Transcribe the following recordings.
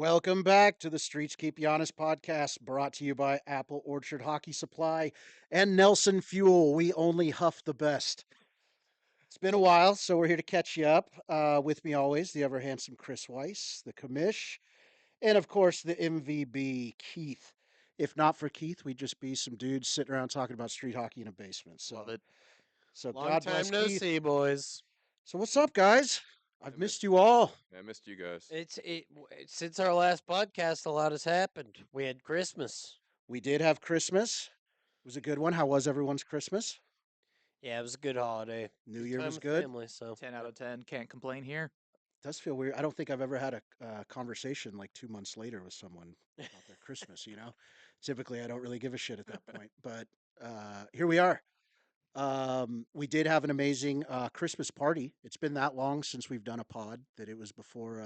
Welcome back to the Streets Keep You Honest podcast, brought to you by Apple Orchard Hockey Supply and Nelson Fuel. We only huff the best. It's been a while, so we're here to catch you up. With me always, the ever handsome Chris Weiss, the commish, and of course the MVB Keith. If not for Keith, we'd just be some dudes sitting around talking about street hockey in a basement. Love So, it. so Long God bless time no Keith. see, boys. So what's up, guys? I I've missed missed you all. I missed you guys. Since our last podcast, a lot has happened. We had Christmas. We did have Christmas. It was a good one. How was everyone's Christmas? Yeah, it was a good holiday. New Good Year time was with good. Family, so 10 out of 10. Can't complain here. Does feel weird. I don't think I've ever had a conversation like 2 months later with someone about their Christmas. Typically I don't really give a shit at that point, but here we are. We did have an amazing Christmas party. It's been that long since we've done a pod that it was before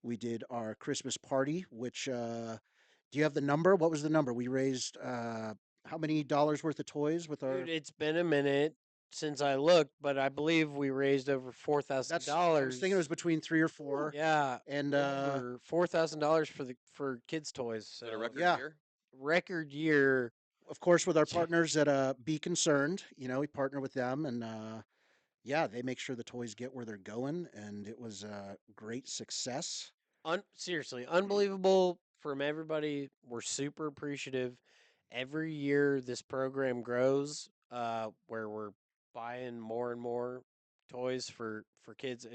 we did our Christmas party. Which do you have the number? What was the number? We raised how many dollars worth of toys with our? dude, it's been a minute since I looked, but I believe we raised over That's I was $4,000. thinking it was between three or four. Yeah, And over $4,000 for kids' toys. Is that a So record yeah, year? record year. of course, with our partners at Be Concerned, we partner with them, and yeah, they make sure the toys get where they're going, and it was a great success. Seriously, unbelievable from everybody. We're super appreciative. Every year this program grows, where we're buying more and more toys for kids.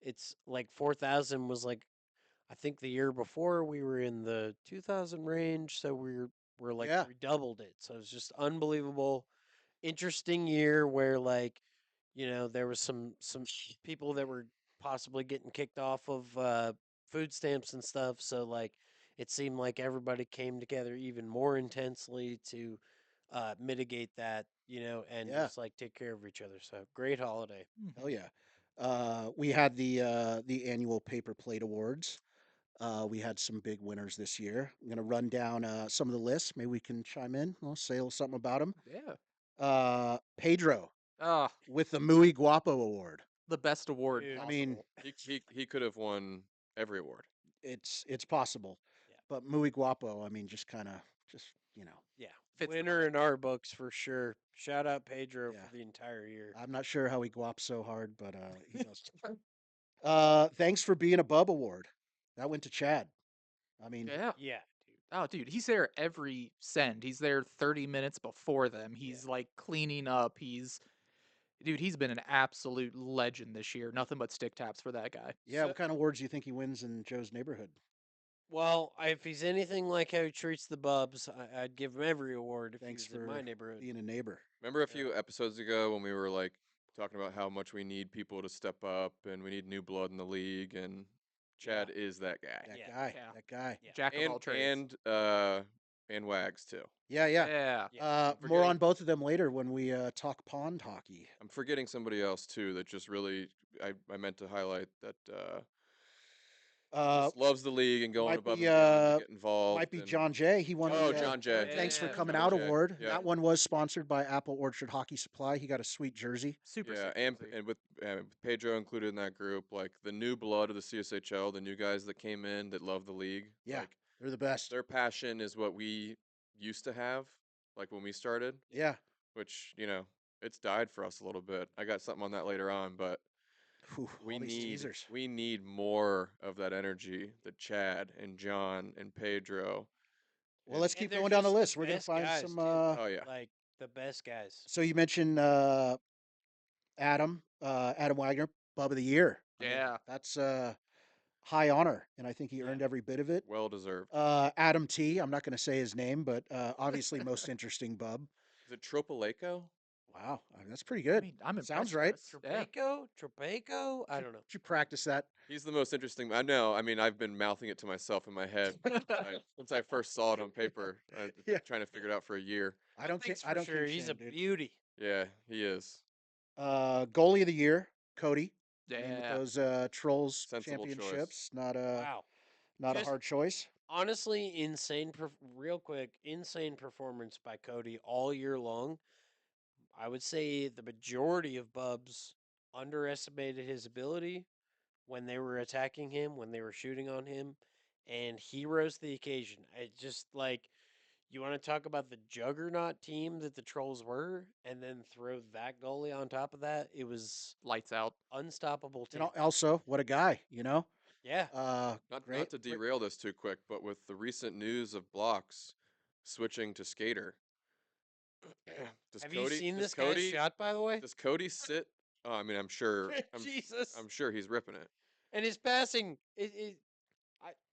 It's like 4,000 was like, I think the year before we were in the 2,000 range, so we're like Yeah, we doubled it. So it's just unbelievable, interesting year where, like, there was some people that were possibly getting kicked off of food stamps and stuff. So, like, it seemed like everybody came together even more intensely to mitigate that, and yeah, just like take care of each other. So great holiday. hell yeah. We had the annual Paper Plate Awards. We had some big winners this year. I'm gonna run down some of the lists. Maybe we can chime in. We'll say a little something about them. Yeah. Pedro Ah, with the Muy Guapo Award. the best award Dude. I possible. mean, He could have won every award. it's possible, Yeah. but Muy Guapo. I mean, just kind of just. Yeah. Fits the Winner vibe. in our books for sure. Shout out Pedro Yeah. for the entire year. I'm not sure how he guaps so hard, but he does. Thanks for being a Bub Award. That went to Chad. I mean, Yeah. Yeah, dude. Oh, dude, he's there every send. He's there 30 minutes before them. He's like cleaning up. He's been an absolute legend this year. Nothing but stick taps for that guy. yeah. So- What kind of awards do you think he wins in Joe's neighborhood? Well, if he's anything like how he treats the Bubs, I'd give him every award if Thanks he was in for my neighborhood. being a neighbor. Remember a few episodes ago when we were like talking about how much we need people to step up and we need new blood in the league, and Chad is that guy. That Yeah, guy. yeah. That guy. Yeah. Jack of all trades. And Wags too. Yeah, yeah. Yeah. Yeah. More forgetting- on both of them later when we talk pond hockey. I'm forgetting somebody else too that just really I meant to highlight that Uh, just loves the league and going might above be, and beyond to get involved. might be and- John Jay. He won Oh, the John Jay. Thanks for Yeah, Coming John Out Jay. award. Yeah. That one was sponsored by Apple Orchard Hockey Supply. He got a sweet jersey. Super Yeah, sick and jersey. and with Pedro included in that group, like the new blood of the CSHL, the new guys that came in that love the league. Yeah. like, They're the best. their passion is what we used to have, like when we started, Yeah. which it's died for us a little bit. I got something on that later on, but Whew, we all these need teasers. we need more of that energy that Chad and John and Pedro. Well, let's And keep they're going down the just list. We're gonna best find guys, some. too. Oh yeah, Like the best guys. So you mentioned Adam Wagner, Bub of the Year. I mean, Yeah. that's high honor, and I think he Yeah. earned every bit of it. well deserved. Adam T. I'm not going to say his name, but obviously most interesting Bub. Is it Tropaleco? Wow, I mean, that's pretty I good. mean, I'm Sounds impressed, right. Chris. Yeah. Tropeco? I don't know. Did you practice that? He's the most interesting. I know. I mean, I've been mouthing it to myself in my head since I first saw it on paper. Yeah. Trying to figure it out for a year. I don't Thanks I don't for sure. kink He's shame, a dude. beauty. Yeah, he is. Goalie of the year, Cody. I mean, with Yeah. those Trolls Sensible choice. championships, not Wow. a Just- hard choice. Honestly, real quick, insane performance by Cody all year long. I would say the majority of Bubs underestimated his ability, when they were attacking him, when they were shooting on him, and he rose to the occasion. It just like you want to talk about the juggernaut team that the Trolls were, and then throw that goalie on top of that. It was Lights out. unstoppable And team. also, what a guy, you know. Yeah. Not Great. to derail this too quick, but with the recent news of Blocks switching to skater, does Have you Cody seen does this guy's Cody shot, by the way? does Cody sit? Oh, I mean, Jesus. I'm sure he's ripping it. And his passing,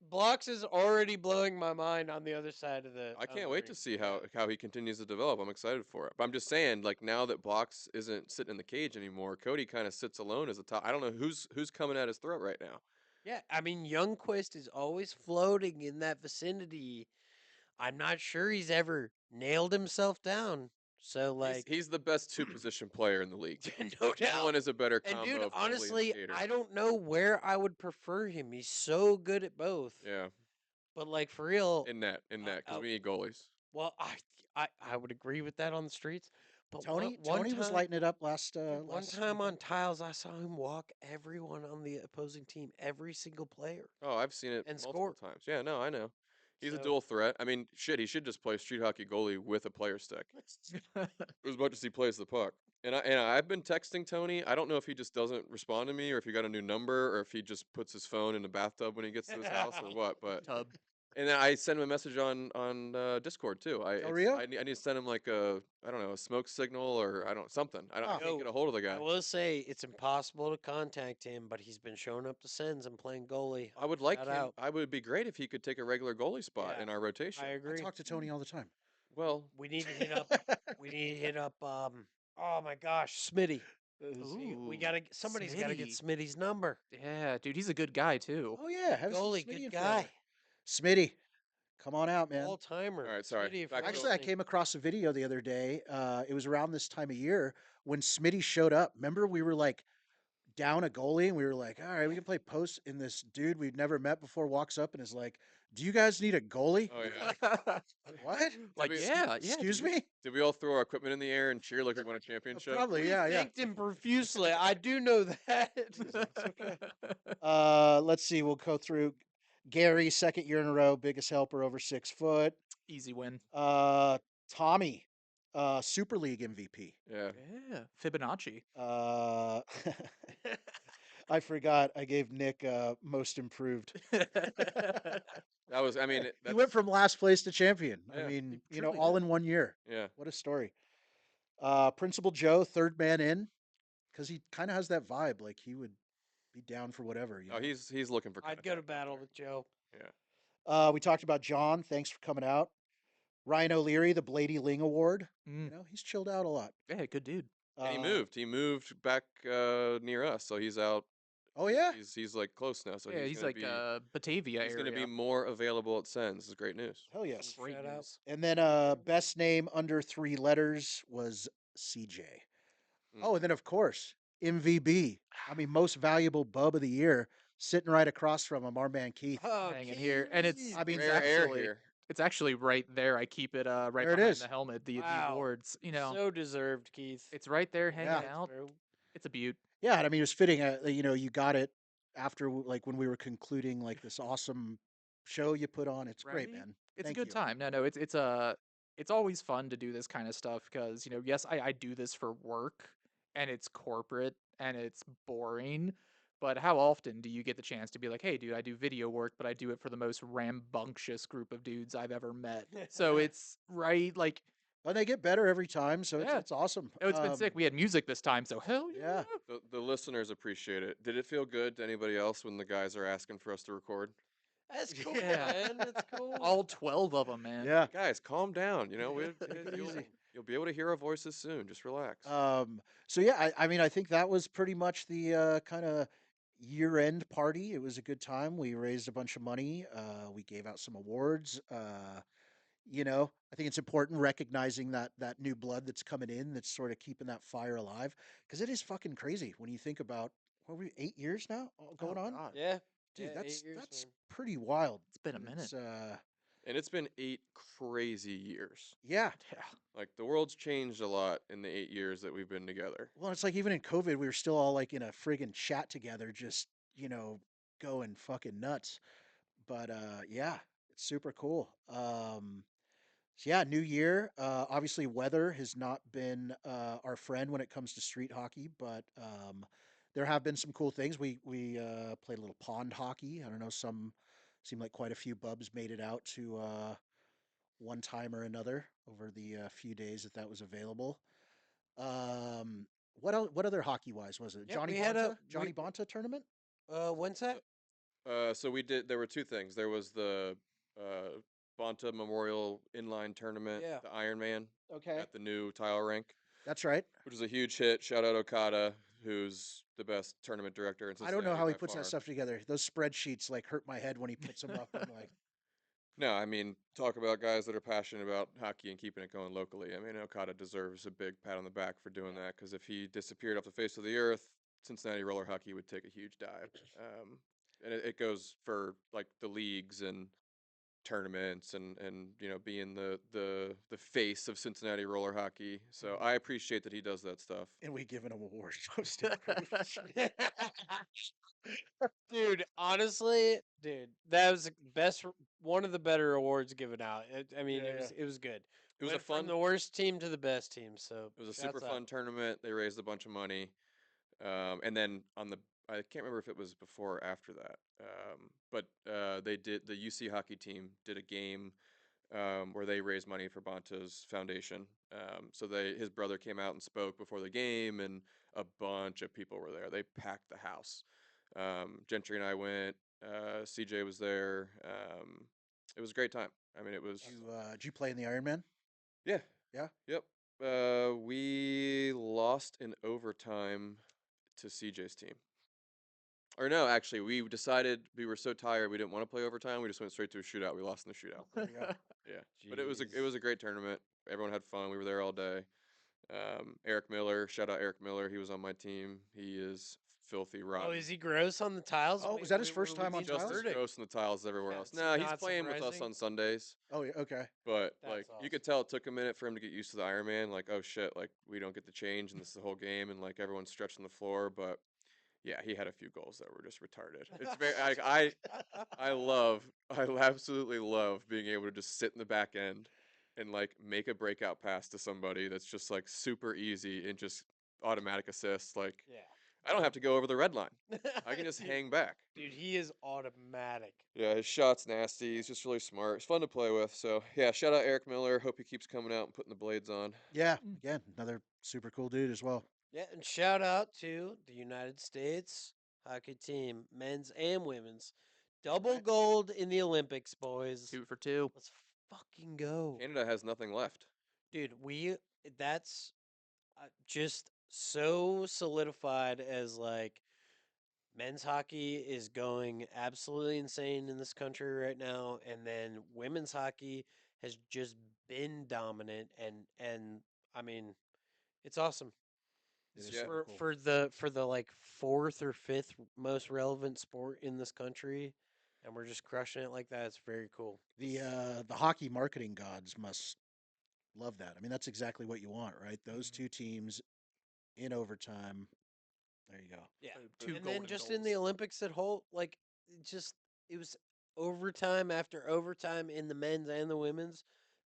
Blocks is already blowing my mind on the other side of I the can't wait to rink. see Yeah. how he continues to develop. I'm excited for it. But I'm just saying, like now that Blocks isn't sitting in the cage anymore, Cody kind of sits alone as a top. I don't know who's coming at his throat right now. Yeah, I mean Youngquist is always floating in that vicinity. I'm not sure he's ever nailed himself down. So He's like he's the best two position player in the league. no No doubt. one is a better And dude, combo of goalie and honestly, skater. I don't know where I would prefer him. He's so good at both. Yeah, But like for real, in that, because we need goalies. well, I would agree with that on the streets. But one Tony was time, lighting it up last dude, one last time weekend. on tiles, I saw him walk everyone on the opposing team, every single player, Oh, I've seen it and multiple score. times. Yeah, no, I know. He's a So dual threat. I mean, shit, he should just play street hockey goalie with a player stick as much as he plays the puck. I've been texting Tony. I don't know if he just doesn't respond to me, or if he got a new number, or if he just puts his phone in the bathtub when he gets to his house, or what. But Tub. and then I sent him a message on Discord too. Del Rio? I need to send him like a, I don't know, a smoke signal, or I don't, something. I Oh. can't yo, get a hold of the guy. I will say it's impossible to contact him, but he's been showing up to Sens and playing goalie. I would like Shout him. out. I would be great if he could take a regular goalie spot Yeah, in our rotation. I I agree. talk to Tony all the time. Well, We need to hit up. We need to hit up. Oh my gosh, Smitty. We Ooh, gotta. Somebody's got to get Smitty. Smitty's number. Yeah, dude, he's a good guy too. Oh yeah, Good haven't seen goalie, Smitty good in guy, forever. Smitty, come on out, man. all timer. all right, sorry. Smitty, if Back you're to Actually, I listening. came across a video the other day. It was around this time of year when Smitty showed up. Remember, we were like down a goalie, and we were like, "All right, we Yeah. can play post." And this dude we'd never met before walks up and is like, "Do you guys need a goalie?" Oh And we're yeah. like, "What? Like, we yeah, Excuse dude. me?" Did we all throw our equipment in the air and cheer like we won a championship? Probably, We yeah, yeah. thanked him profusely. I do know that. It's okay. Let's see. We'll go through Gary, second year in a row, biggest helper over 6 foot. Easy win. Uh, Tommy, Super League MVP. Yeah. Yeah, Fibonacci. Uh, I forgot. I gave Nick most improved. That was. I mean, He went that's. from last place to champion. I Yeah. mean, He you know, truly all did. in 1 year. Yeah. What a story. Principal Joe, third man in, because he kind of has that vibe. Like he would be down for whatever. You Oh, know. he's looking for I'd contact go to out battle there. with Joe. Yeah. We talked about John. Thanks for coming out. Ryan O'Leary, the Blady Ling Award. Mm. You know, he's chilled out a lot. Yeah, good dude. And he Uh, moved. He moved back near us, so he's out. Oh yeah. He's like close now, so Yeah, he's like Batavia he's gonna be area. more available at Sens. This is great news. Hell yes. Great Shout out. news. And then best name under 3 letters was CJ. Mm. Oh, and then of course MVB. I mean, most valuable bub of the year, sitting right across from him, our man Keith. Oh, Hanging here, and it's I mean, it's Rare air actually here. it's actually right there. I keep it right There it behind is. the helmet. The wow. awards, you know, So deserved, Keith. it's right there Congrats, hanging out. bro. It's a beaut. Yeah, and I mean, it was fitting. You know, you got it after like when we were concluding like this awesome show you put on. It's great, Right? man. It's a Thank good you. time. No, it's always fun to do this kind of stuff because, you know, yes, I do this for work and it's corporate and it's boring, but how often do you get the chance to be like, "Hey, dude, I do video work, but I do it for the most rambunctious group of dudes I've ever met." So it's right like, And they get better every time, so yeah. it's awesome. Oh, it's been sick. We had music this time, so hell Yeah. yeah. The listeners appreciate it. Did it feel good to anybody else when the guys are asking for us to record? That's cool, Yeah. man. That's cool. All 12 of them, man. Yeah. Guys, calm down. You know, Take it easy. you'll be able to hear our voices soon. Just relax. So yeah, I mean, I think that was pretty much the kind of year-end party. It was a good time. We raised a bunch of money. We gave out some awards. You know, I think it's important recognizing that new blood that's coming in, that's sort of keeping that fire alive, because it is fucking crazy when you think about what were we 8 years now Oh going on, god. Yeah. dude. Yeah, That's 8 years, that's man. pretty wild. It's been a And minute. It's And it's been 8 crazy years. yeah. Yeah. Like the world's changed a lot in the 8 years that we've been together. Well, it's like even in COVID, we were still all like in a friggin' chat together, just you know, going fucking nuts. But yeah, it's super cool. So yeah, new year. Obviously, weather has not been our friend when it comes to street hockey, but there have been some cool things. We played a little pond hockey. I don't know. Some seemed like quite a few bubs made it out to one time or another over the few days that was available. What else, what other hockey wise was it? Yep, we had a Johnny Bonta tournament. when's that? So we did. There were two things. There was the uh, Bonta Memorial Inline Tournament, Yeah. the Ironman Okay, at the new tile rink, that's right. which is a huge hit. Shout out Okada, who's the best tournament director in I don't know Cincinnati how he by puts that far. stuff together. Those spreadsheets like hurt my head when he puts them up. I'm like, No, I mean, talk about guys that are passionate about hockey and keeping it going locally. I mean, Okada deserves a big pat on the back for doing that because if he disappeared off the face of the earth, Cincinnati roller hockey would take a huge dive. And it goes for like the leagues and tournaments and being the face of Cincinnati roller hockey. So I appreciate that he does that stuff. and we giving him awards. Most improved. Dude, honestly, dude, that was the best, one of the better awards given out. I mean, Yeah, yeah. it was good. It was a Went from fun, the worst team to the best team. So it was a super shouts out. fun tournament. They raised a bunch of money. And then on the I can't remember if it was before or after that, but they did the UC hockey team did a game where they raised money for Bonta's foundation. So his brother came out and spoke before the game, and a bunch of people were there. They packed the house. Gentry and I went. CJ was there. It was a great time. I mean, it was Did you play in the Ironman? yeah, Yeah. yep. We lost in overtime to CJ's team. Or no, actually, we decided we were so tired we didn't want to play overtime. We just went straight to a shootout. We lost in the shootout. There you go. Yeah, but it Jeez. was a great tournament. Everyone had fun. We were there all day. Eric Miller, shout out Eric Miller. He was on my team. He is filthy Oh, rotten. is he gross on the tiles? Oh, was that his first We time on need the Just as tiles? verdict. gross in the tiles as everywhere else. That's Nah, he's not playing with us surprising. on Sundays. Oh, yeah. Okay. But That's like you awesome. could tell it took a minute for him to get used to the Iron Man. Like, oh shit, like we don't get to change and this is the whole game and like everyone's stretching the floor. But yeah, he had a few goals that were just retarded. It's very I absolutely love being able to just sit in the back end and like make a breakout pass to somebody that's just like super easy and just automatic assist. Like I don't have to go over the red line. Yeah. I can just dude, hang back. dude, he is automatic. Yeah, his shot's nasty. He's just really smart. It's fun to play with. So yeah, shout out Eric Miller. Hope he keeps coming out and putting the blades on. Yeah. Again, another super cool dude as well. Yeah, and shout out to the United States hockey team, men's and women's. Double Right. gold in the Olympics, boys. 2 for 2. Let's fucking go. Canada has nothing left. Dude, that's just so solidified as like men's hockey is going absolutely insane in this country right now, and then women's hockey has just been dominant, and I mean, it's awesome. It is Yeah. super for cool. for the like fourth or fifth most relevant sport in this country, and we're just crushing it like that. It's very cool. The hockey marketing gods must love that. I mean, that's exactly what you want, right? Those Mhm. two teams in overtime. There you go. Yeah, Two and then golden just in the goals. Olympics, that whole like it was overtime after overtime in the men's and the women's.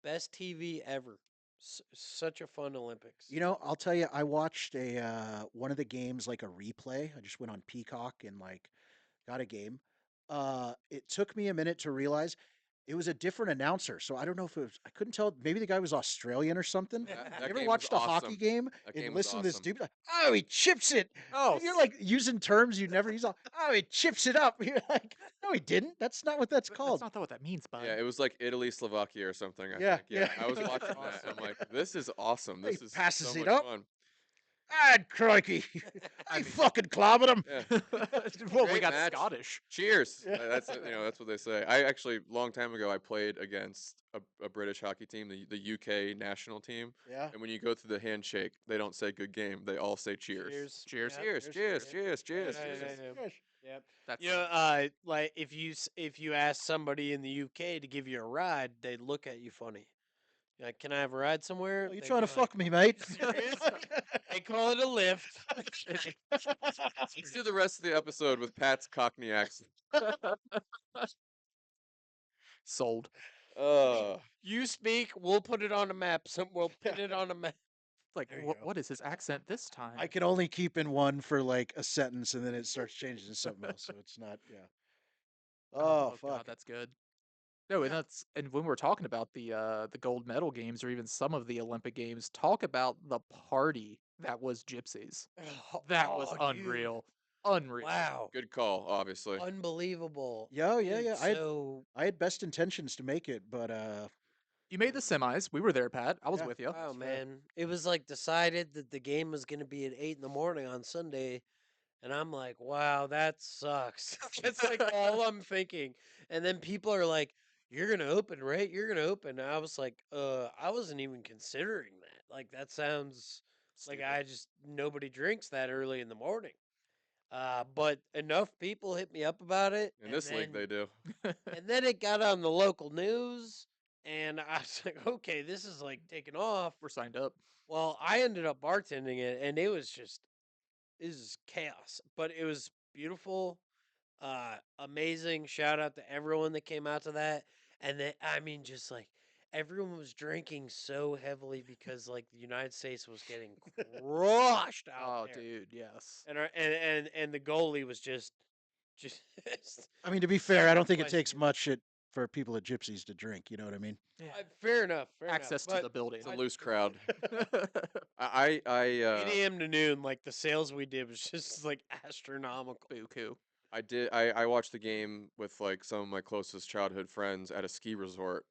Best TV ever. Such a fun Olympics. You know, I'll tell you, I watched a one of the games like a replay. I just went on Peacock and like got a game. It took me a minute to realize it was a different announcer. So I don't know if it was, I couldn't tell. Maybe the guy was Australian or something. You That ever game was watched a hockey awesome. game That and game was listen to this awesome. dude be like, oh, he chips it. Oh, And you're like using terms you never use. Oh, he chips it up. You're like, no, he didn't. That's not what that's that's called. not what that means, bud. Yeah, it was like Italy, Slovakia, or something. I Yeah, think. yeah. Yeah, I was That's watching that. awesome. I'm like, this is awesome. He This is so passes it much up. fun. Ah, crikey. I I mean, fucking clobbered him. Yeah, well, we great got match. Scottish. Cheers. Yeah. That's that's what they say. I actually long time ago I played against a British hockey team, the UK national team, Yeah. and when you go through the handshake, they don't say good game. They all say cheers. Cheers. Cheers. Yep. Cheers, cheers, Cheers. cheers, cheers, Yeah, cheers. yeah, yeah. Yes. Yep. That's You know, like if you ask somebody in the UK to give you a ride, they look at you funny. Like, can I have a ride somewhere? Oh, you They'd trying be to like, fuck me, mate? serious? They call it a lift. Let's do the rest of the episode with Pat's Cockney accent. Sold. You speak, we'll put it on a map. We'll pin it on a map. Like, There you go. what is his accent this time? I can only keep in one for like a sentence, and then it starts changing to something else. So it's not. Yeah. Oh God, fuck. that's good. No, and Yeah. and when we're talking about the gold medal games or even some of the Olympic games, talk about the party that was Gypsies. That was Dude. unreal. Unreal. Wow. Good call, obviously. Unbelievable. Yeah. Oh, yeah. Dude, Yeah. so I had best intentions to make it, but You made the semis. We were there, Pat. I was yeah. with you. wow, That's fair. man. It was like decided that the game was going to be at 8 in the morning on Sunday. And I'm like, wow, that sucks. That's like all I'm thinking. And then people are like, you're going to open, right? You're going to open. And I was like, I wasn't even considering that. Like, that sounds like Stupid. nobody drinks that early in the morning. But enough people hit me up about it. In this league, they do. And then it got on the local news. And I was like, okay, this is like taking off. We're signed up. Well, I ended up bartending it, and it was just is chaos, but it was beautiful, amazing. Shout out to everyone that came out to that, and then I mean, just like everyone was drinking so heavily because like the United States was getting crushed out Oh, there, dude, yes. and the goalie was just I mean, to be fair, I don't think it sacrificing takes it. much for people at Gypsies to drink. You know what I mean? Yeah. Fair enough, Access to but the building. It's a I, loose crowd. I 8 a.m. to noon, like the sales we did was just like astronomical. Buku. I watched the game with like some of my closest childhood friends at a ski resort,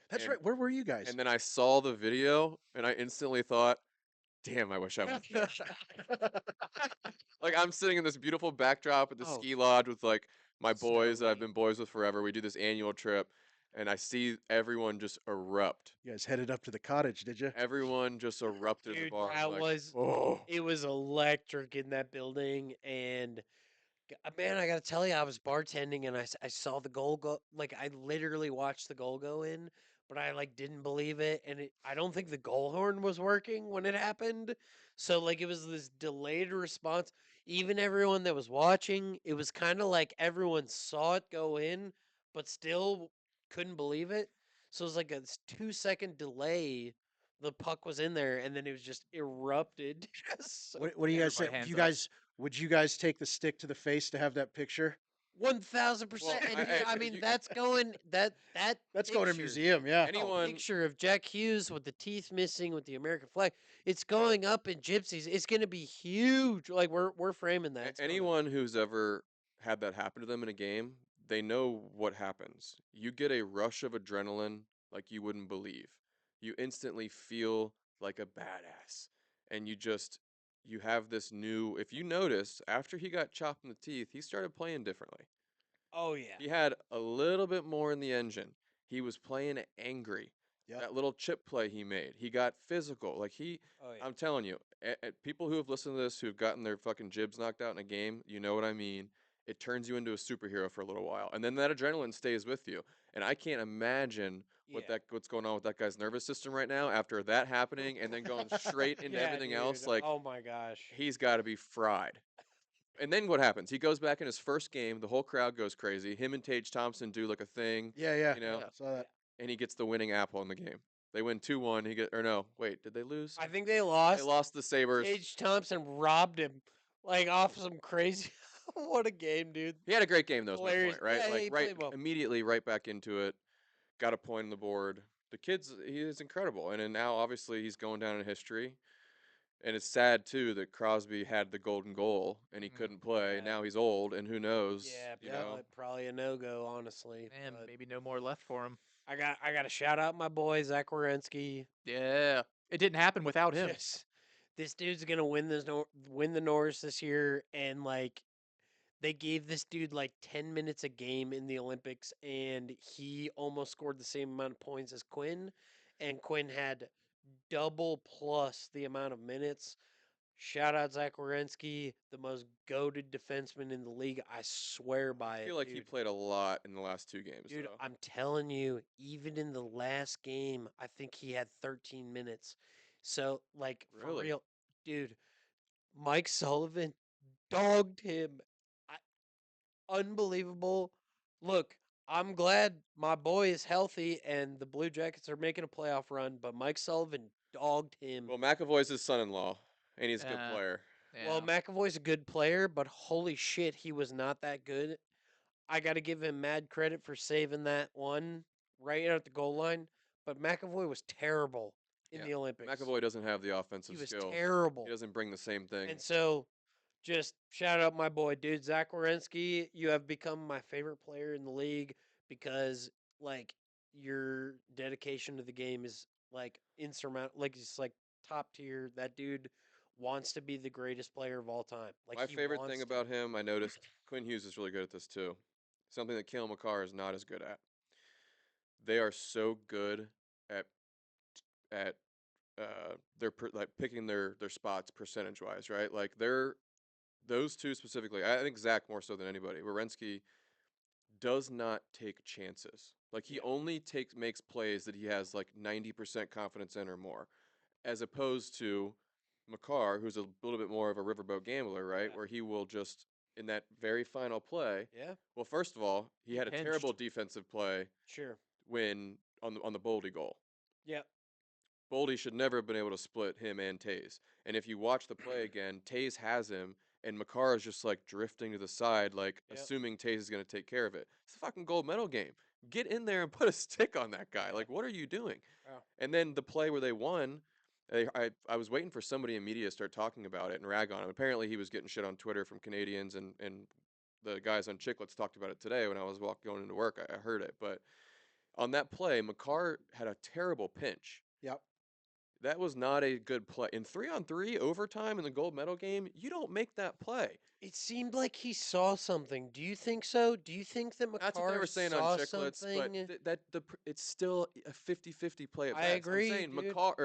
That's and right. Where were you guys? and then I saw the video and I instantly thought, damn, I wish I was there. Like I'm sitting in this beautiful backdrop at the Oh, ski lodge with like my boys that I've Snowy. been boys with forever. We do this annual trip, and I see everyone just erupt. You guys headed up to the cottage, did you? Everyone just erupted at the Dude, bar. I'm that like, was oh, it was electric in that building, and man, I gotta tell you, I was bartending and I saw the goal go. Like I literally watched the goal go in, but I like didn't believe it, and I don't think the goal horn was working when it happened. So like it was this delayed response. Even everyone that was watching, it was kind of like everyone saw it go in, but still couldn't believe it. So it was like a 2 second delay. The puck was in there, and then it was just erupted. So What do you guys say? everybody Do hands you up. guys Would you guys take the stick to the face to have that picture? 1000%. well, And I mean, you, that's going that That's going to a picture, museum. Yeah. anyone picture of Jack Hughes with the teeth missing with the American flag. It's going up in Gypsies. It's going to be huge. Like we're framing that. It's going up. anyone who's ever had that happen to them in a game, they know what happens. You get a rush of adrenaline like you wouldn't believe. You instantly feel like a badass. And you have this new, if you notice, after he got chopped in the teeth, he started playing differently. Oh yeah. He had a little bit more in the engine. He was playing angry. Yep. That little chip play he made, he got physical. Oh yeah. I'm telling you, people who have listened to this who've gotten their fucking jibs knocked out in a game, you know what I mean. It turns you into a superhero for a little while, and then that adrenaline stays with you. And I can't imagine Yeah. what's going on with that guy's nervous system right now after that happening, and then going straight into Yeah, everything dude. else. Like Oh my gosh. he's got to be fried. And then what happens? He goes back in his first game. The whole crowd goes crazy. Him and Tage Thompson do like a thing, Yeah. Yeah. you know, Yeah. Saw that. and he gets the winning apple in the game. They win 2-1. He get or no, wait, did they lose? I think they They lost. lost to the Sabres. Tage Thompson robbed him like off some crazy. What a game, dude. He had a great game though, is my Hilarious. point, right? Yeah, Like he right played well. immediately right back into it. Got a point on the board. The kid's he is incredible. And then now obviously he's going down in history. And it's sad too that Crosby had the golden goal and he Mhm. couldn't play. Yeah. Now he's old and who knows, Yeah, you know. probably a no go, honestly. Man, But maybe no more left for him. I got to shout out my boy Zach Wierenski. Yeah. It didn't happen without him. Just this dude's gonna win the Norris this year, and like they gave this dude like 10 minutes a game in the Olympics, and he almost scored the same amount of points as Quinn, and Quinn had double plus the amount of minutes. Shout out Zach Wierenski, the most goated defenseman in the league. I swear I by it, feel like he dude. played a lot in the last 2 games, Dude, though. I'm telling you, even in the last game, I think he had 13 minutes. So, like, for Really? real, dude, Mike Sullivan dogged him. I, unbelievable. Look, I'm glad my boy is healthy and the Blue Jackets are making a playoff run, but Mike Sullivan dogged him. Well, McAvoy's his son-in-law, and he's a good Yeah, player. Well, yeah. McAvoy's a good player, but holy shit, he was not that good. I got to give him mad credit for saving that one right at the goal line, but McAvoy was terrible in Yeah, the Olympics. McAvoy doesn't have the He offensive was skills. He terrible. doesn't bring the same thing. And so, just shout out my boy, dude, Zach Wierenski. You have become my favorite player in the league because, like, your dedication to the game is like insurmountable. Like, it's like top tier. That dude wants to be the greatest player of all time. Like, My he favorite thing wants to. about him, I noticed Quinn Hughes is really good at this too. Something that Kale McCarr is not as good at. They are so good at at like picking their spots percentage wise, right? Like they're those two specifically. I think Zach more so than anybody. Wierenski does not take chances. Like he Yeah, only makes plays that he has like 90% confidence in or more, as opposed to McCarr, who's a little bit more of a riverboat gambler, right? yeah, Where he will just in that very final play. yeah. Well, first of all, he He had a terrible pinched. defensive play Sure. when on the Boldy goal. Yeah, Boldy should never have been able to split him and Taze. And if you watch the play again, Taze has him, and Makar is just like drifting to the side, like yep, assuming Taze is going to take care of it. It's a fucking gold medal game. Get in there and put a stick on that guy. yeah. Like, what are you doing? Oh, And then the play where they won, I was waiting for somebody in media to start talking about it and rag on him. Apparently, he was getting shit on Twitter from Canadians, and the guys on Chicklets talked about it today when I was going into work. I heard it. But on that play, Makar had a terrible pinch. Yep. That was not a good play. In 3-on-3 overtime in the gold medal game, you don't make that play. it seemed like he saw something. Do you think so? Do you think that That's what they McCarr were saying on saw Chicklets, but something? it's still a 50-50 play at I best. I'm agree, saying dude. what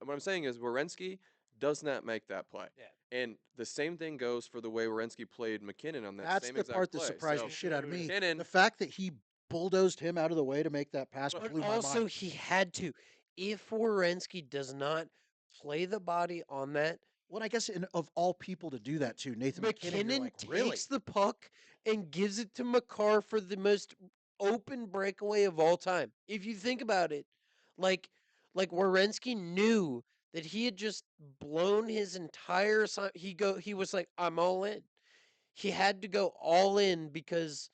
I'm saying is Wierenski does not make that play. Yeah. And the same thing goes for the way Wierenski played McKinnon on that That's same the exact part that play. surprised the So shit out of Dude. me. McKinnon, The fact that he bulldozed him out of the way to make that pass but But blew my also, mind. he had to. If Wierenski does not play the body on that, Well, I guess of all people to do that to Nathan McKinnon, you're McKinnon like, really? takes the puck and gives it to McCarr for the most open breakaway of all time. If you think about it, like like Wierenski knew that he had just blown his entire he was like, I'm all in. He had to go all in because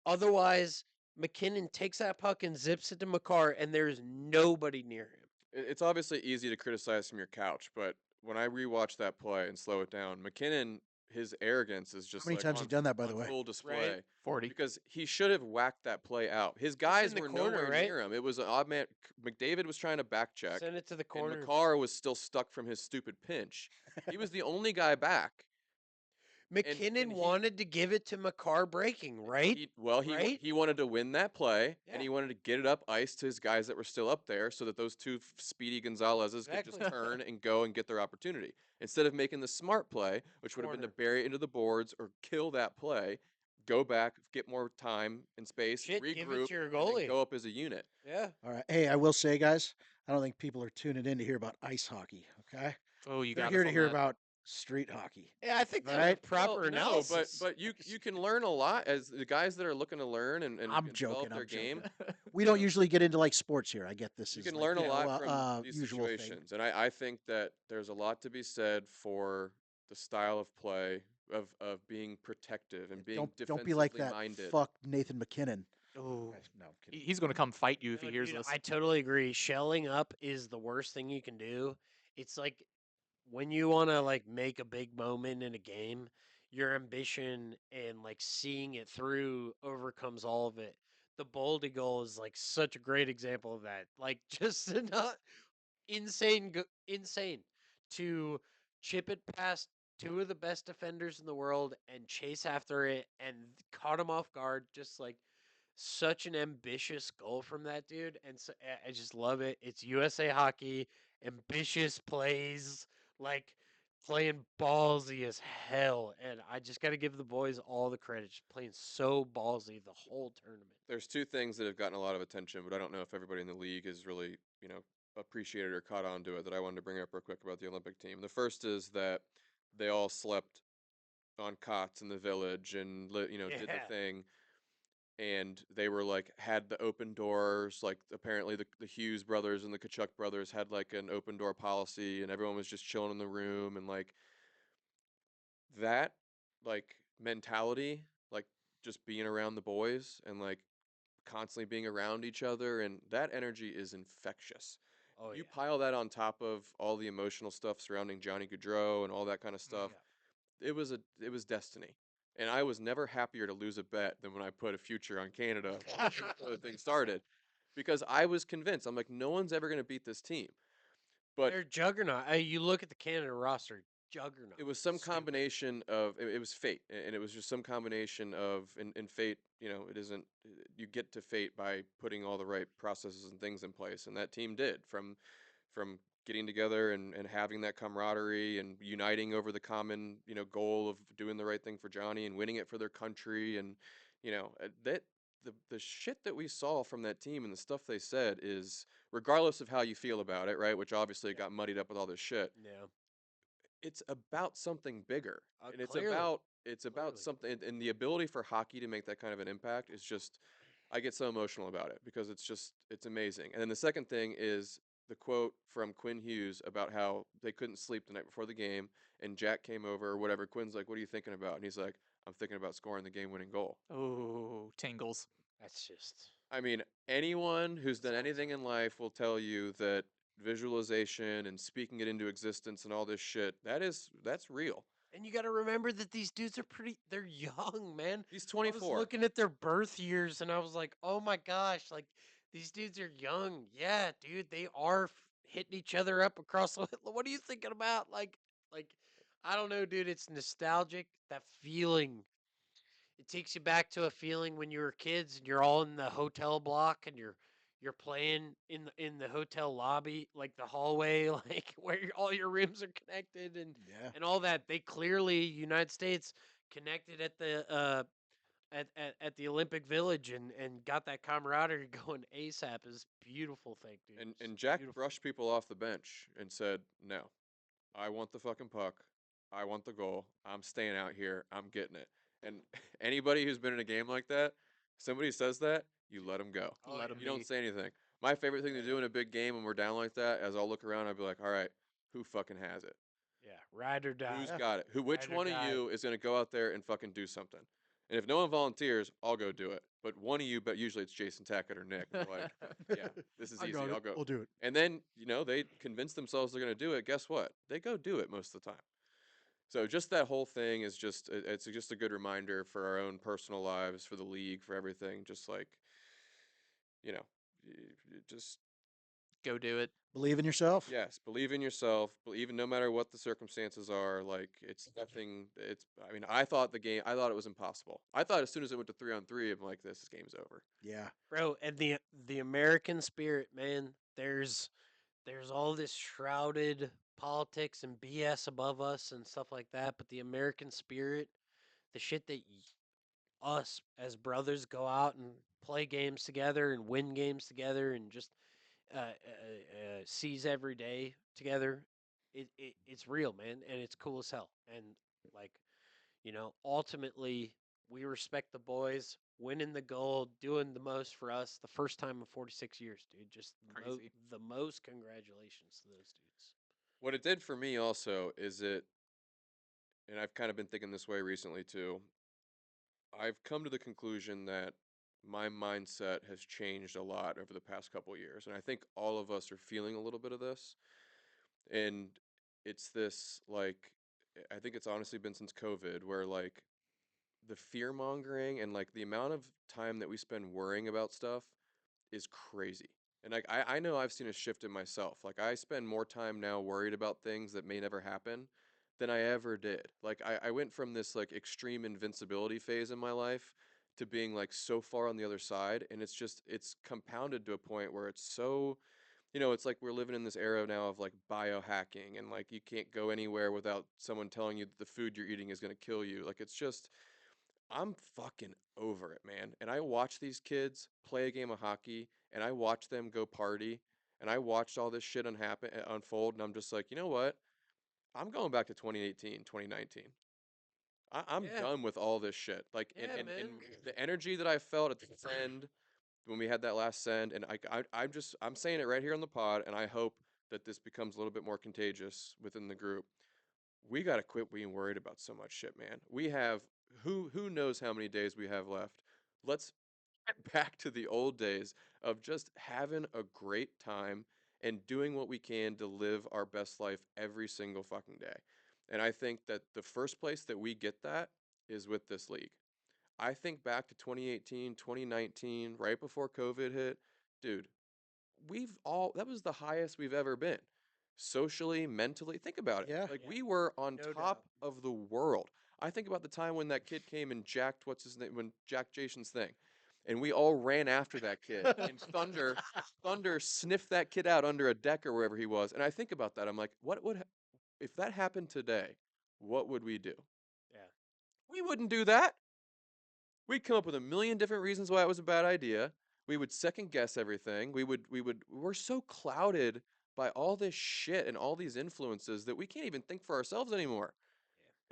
otherwise McKinnon takes that puck and zips it to McCarr and there's nobody near him. it's obviously easy to criticize from your couch, but when I rewatch that play and slow it down, McKinnon, his arrogance is How just many like times he done that, by the on way? full Right? display 40. because he should have whacked that play out. His Just in guys the were corner, nowhere right? near him. It was an odd man. McDavid was trying to back check, Send it to the and corner. McCarr was still stuck from his stupid pinch. He was the only guy back, and McKinnon he wanted to give it to McCarr breaking, right? Right? he wanted to win that play, and Yeah, he wanted to get it up ice to his guys that were still up there, so that those two speedy Gonzalez's could just exactly. turn and go and get their opportunity instead of making the smart play, which would have been to Corner. bury it into the boards or kill that play, go back, get more time and space, Shit, give it regroup, to your and then goalie. go up as a unit. Yeah. All right. Hey, I will say, guys, I don't think people are tuning in to hear about ice hockey. Okay, Oh, you they're got here us to on hear that. about street hockey. Yeah, I think All that was a right. Well, proper no, analysis. but you can learn a lot as the guys that are looking to learn and I'm develop joking. their I'm game. joking. We You don't know, usually get into like sports here. I get this you is can like learn a lot from these usual thing. situations, and I think that there's a lot to be said for the style of play of being protective and being Don't be like defensively that. minded. Fuck Nathan McKinnon. Ooh. No, I'm kidding. He's going to come fight you if he No, hears dude, this. I totally agree. Shelling up is the worst thing you can do. It's like when you want to like make a big moment in a game, your ambition and like seeing it through overcomes all of it. The Boldy goal is like such a great example of that. Like just not insane to chip it past two of the best defenders in the world and chase after it and caught him off guard. Just like such an ambitious goal from that dude, and so I just love it. It's USA hockey, ambitious plays. Like playing ballsy as hell, and I just got to give the boys all the credit. Just playing so ballsy the whole tournament. There's two things that have gotten a lot of attention, but I don't know if everybody in the league has really, appreciated or caught on to it that I wanted to bring up real quick about the Olympic team. The first is that they all slept on cots in the village and did the Yeah. thing, and they were like had the open doors. Like apparently the Hughes brothers and the Kachuk brothers had like an open door policy, and everyone was just chilling in the room, and like that like mentality, like just being around the boys and like constantly being around each other, and that energy is infectious. Oh You yeah. pile that on top of all the emotional stuff surrounding Johnny Gaudreau and all that kind of stuff. Mm. Yeah. It was destiny. And I was never happier to lose a bet than when I put a future on Canada before the thing started, because I was convinced. I'm like, no one's ever going to beat this team. But They're juggernaut. You look at the Canada roster, juggernaut. it was some Stupid. combination of it was fate, and it was just some combination of in fate. It isn't, you get to fate by putting all the right processes and things in place, and that team did, from getting together and having that camaraderie and uniting over the common goal of doing the right thing for Johnny and winning it for their country. And that the shit that we saw from that team and the stuff they said is, regardless of how you feel about it, right, which obviously Yeah. got muddied up with all this shit, Yeah. it's about something bigger, and Clearly. it's about Clearly. something, and the ability for hockey to make that kind of an impact is just, I get so emotional about it because it's amazing. And then the second thing is the quote from Quinn Hughes about how they couldn't sleep the night before the game, and Jack came over or whatever. Quinn's like, "What are you thinking about?" And he's like, "I'm thinking about scoring the game-winning goal." Oh, tingles. That's just. I mean, anyone who's That's done anything awesome. in life will tell you that visualization and speaking it into existence and all this shit, that's real. And you got to remember that these dudes are they're young, man. He's I was 24. looking at their birth years and I was like, oh my gosh, like these dudes are young. Yeah, dude, they are hitting each other up across the. What are you thinking about? Like, I don't know, dude. It's nostalgic. That feeling. It takes you back to a feeling when you were kids and you're all in the hotel block and you're playing in the hotel lobby, like the hallway, like where all your rooms are connected Yeah. and all that. They clearly United States connected at the at the Olympic Village and got that camaraderie going ASAP is beautiful thing, dude. It's And Jack beautiful. brushed people off the bench and said, "No, I want the fucking puck. I want the goal. I'm staying out here. I'm getting it." And anybody who's been in a game like that, somebody says that, you let them go. Oh Let yeah. him You don't be. say anything. My favorite thing to Yeah, do in a big game when we're down like that, as I'll look around, I'll be like, "All right, who fucking has it? yeah. Ride or Who's die. Yeah. got it? Which Ride or one of die. you is going to go out there and fucking do something?" And if no one volunteers, I'll go do it. But one of you, but usually it's Jason Tackett or Nick. They're like, "Yeah, this is I easy. got I'll it. go." I'll do it. And then, they convince themselves they're going to do it. Guess what? They go do it most of the time. So just that whole thing is it's just a good reminder for our own personal lives, for the league, for everything. Just like, you know, just, Go do it. Believe in yourself. yes, believe in yourself. Believe in, no matter what the circumstances are. Like, it's nothing. I mean, I thought it was impossible. I thought as soon as it went to 3-on-3, I'm like, this game's over. Yeah. Bro, and the American spirit, man. There's all this shrouded politics and BS above us and stuff like that, but the American spirit, the shit that us as brothers go out and play games together and win games together and just seize every day together, it's real, man, and it's cool as hell. And like ultimately, we respect the boys winning the gold, doing the most for us the first time in 46 years, dude. Just Crazy. the most congratulations to those dudes. What it did for me also is and I've kind of been thinking this way recently too. I've come to the conclusion that my mindset has changed a lot over the past couple years, and I think all of us are feeling a little bit of this. And it's this, like, I think it's honestly been since COVID, where like the fear mongering and like the amount of time that we spend worrying about stuff is crazy. And like I know I've seen a shift in myself. Like I spend more time now worried about things that may never happen than I ever did. Like I went from this like extreme invincibility phase in my life to being like so far on the other side, and it's compounded to a point where it's so it's like we're living in this era now of like biohacking and like you can't go anywhere without someone telling you that the food you're eating is going to kill you. Like it's just I'm fucking over it, man. And I watch these kids play a game of hockey and I watch them go party and I watched all this shit unfold and I'm just like, "You know what? I'm going back to 2018, 2019. I'm Yeah, done with all this shit." Like and, yeah, and man. and the energy that I felt at the end when we had that last send, and I'm saying it right here on the pod, and I hope that this becomes a little bit more contagious within the group. We got to quit being worried about so much shit, man. We have who knows how many days we have left. Let's get back to the old days of just having a great time and doing what we can to live our best life every single fucking day. And I think that the first place that we get that is with this league. I think back to 2018, 2019, right before COVID hit. Dude, that was the highest we've ever been. Socially, mentally, think about it. Yeah. Like Yeah, we were on no top doubt. of the world. I think about the time when that kid came and jacked what's his name, when Jack Jason's thing. And we all ran after that kid. And Thunder sniffed that kid out under a deck or wherever he was. And I think about that. I'm like, if that happened today, what would we do? Yeah, We wouldn't do that. We'd come up with a million different reasons why it was a bad idea. We would second guess everything. We're so clouded by all this shit and all these influences that we can't even think for ourselves anymore.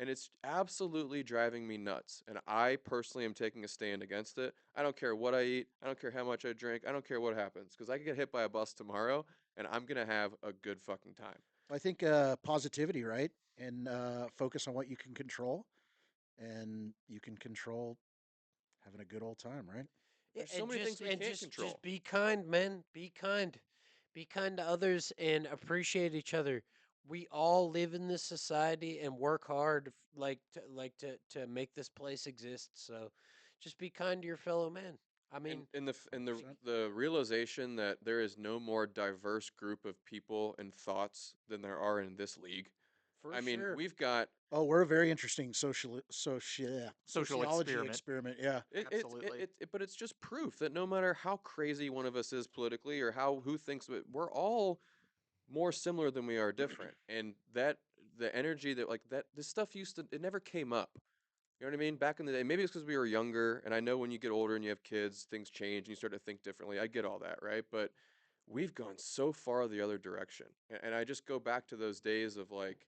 And it's absolutely driving me nuts. And I personally am taking a stand against it. I don't care what I eat. I don't care how much I drink. I don't care what happens because I could get hit by a bus tomorrow and I'm going to have a good fucking time. I think positivity, right? And focus on what you can control, and you can control having a good old time, right? yeah, There's so many things we and can't just control. be kind, man. Be kind to others and appreciate each other. We all live in this society and work hard, to make this place exist. So, just be kind to your fellow man. I and mean, and the f- and the 100%. the realization that there is no more diverse group of people and thoughts than there are in this league. for I mean, sure. we've got Oh, we're a very interesting Social sociology experiment. experiment. Yeah. Absolutely. but it's just proof that no matter how crazy one of us is politically or how who thinks we're all more similar than we are different, and that the energy that like that this stuff used to it never came up. You know what I mean? Back in the day, maybe it's because we were younger, and I know when you get older and you have kids, things change and you start to think differently. I get all that, right? But we've gone so far the other direction. And I just go back to those days of like,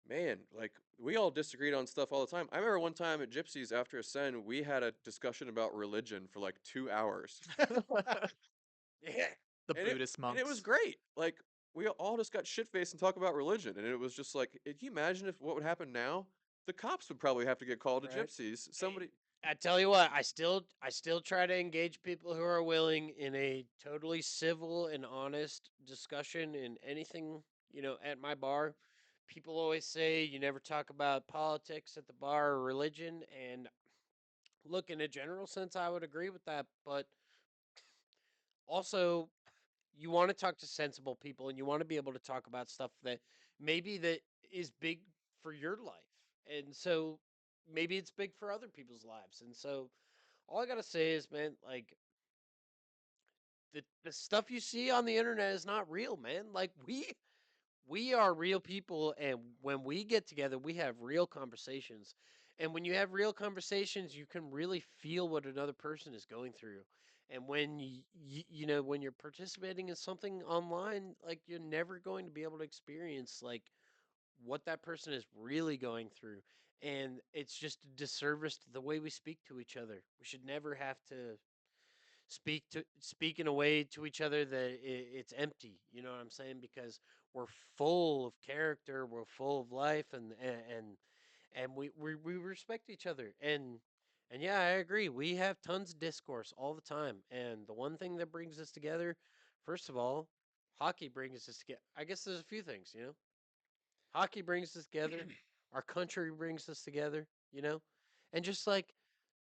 man, like we all disagreed on stuff all the time. I remember one time at Gypsies after Ascend, we had a discussion about religion for like 2 hours. Yeah, The And it Buddhist and it was monks. great. Like we all just got shit faced and talk about religion. And it was just like, can you imagine if what would happen now? The cops would probably have to get called to Right. Gypsies. hey, Somebody I tell you what, I still try to engage people who are willing in a totally civil and honest discussion in anything, at my bar. People always say you never talk about politics at the bar or religion, and look, in a general sense, I would agree with that, but also you want to talk to sensible people and you want to be able to talk about stuff that maybe that is big for your life. And so maybe it's big for other people's lives. And so all I gotta say is, man, like the stuff you see on the internet is not real, man. Like we are real people, and when we get together, we have real conversations. And when you have real conversations, you can really feel what another person is going through. And when when you're participating in something online, like you're never going to be able to experience like what that person is really going through. And it's just a disservice to the way we speak to each other. We should never have to speak in a way to each other that it's empty. You know what I'm saying? Because we're full of character, we're full of life, and we respect each other. And yeah, I agree. We have tons of discourse all the time, and the one thing that brings us together, first of all, hockey brings us together. I guess there's a few things. Hockey brings us together. Our country brings us together, and just like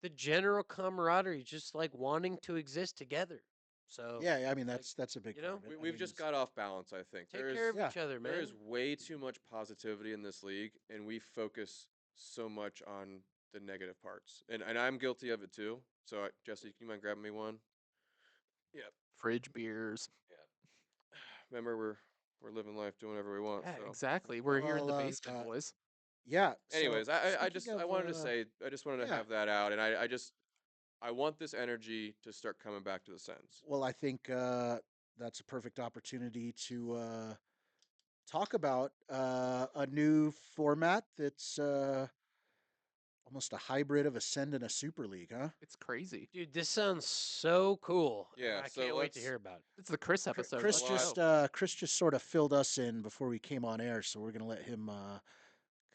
the general camaraderie, just like wanting to exist together. So, Yeah. I mean, like, that's a big part of it. I we've mean, just got off balance, I think. take care of yeah. each other, There man. is way too much positivity in this league and we focus so much on the negative parts. And I'm guilty of it too. So Jesse, can you mind grabbing me one? Yeah. Fridge beers. Yeah. remember we're living life, doing whatever we want. Yeah, So, exactly. We're here in Well, the basement, boys. yeah. So anyways, I speaking just I of, wanted to say I just wanted to yeah. have that out, and I just I want this energy to start coming back to the Sens. Well, I think that's a perfect opportunity to talk about a new format that's almost a hybrid of Ascend and a Super League, huh? It's crazy. Dude, this sounds so cool, and Yeah, I so can't wait to hear about it. It's the Chris episode. there's a Chris Let's lot. go. Chris just sort of filled us in before we came on air, so we're gonna let him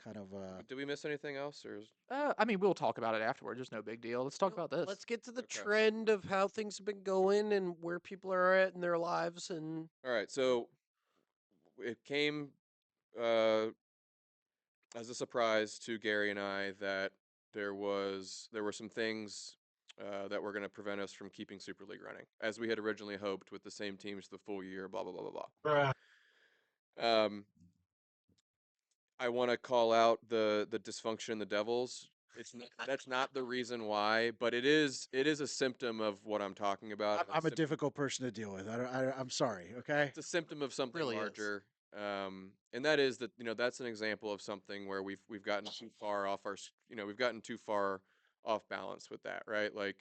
kind of Did we miss anything else, or is I mean, we'll talk about it afterward. There's no big deal. Let's talk Yep, about this. let's get to the okay? trend of how things have been going and where people are at in their lives. And All right, so it came uh, as a surprise to Gary and I that there were some things that were going to prevent us from keeping Super League running as we had originally hoped with the same teams the full year. Blah blah blah blah blah. I want to call out the dysfunction in the Devils. That's not the reason why, but it is a symptom of what I'm talking about. And I'm a difficult person to deal with. I'm sorry. Okay. it's a symptom of something Really is. larger. And that is that that's an example of something where we've gotten too far off we've gotten too far off balance with that, right? Like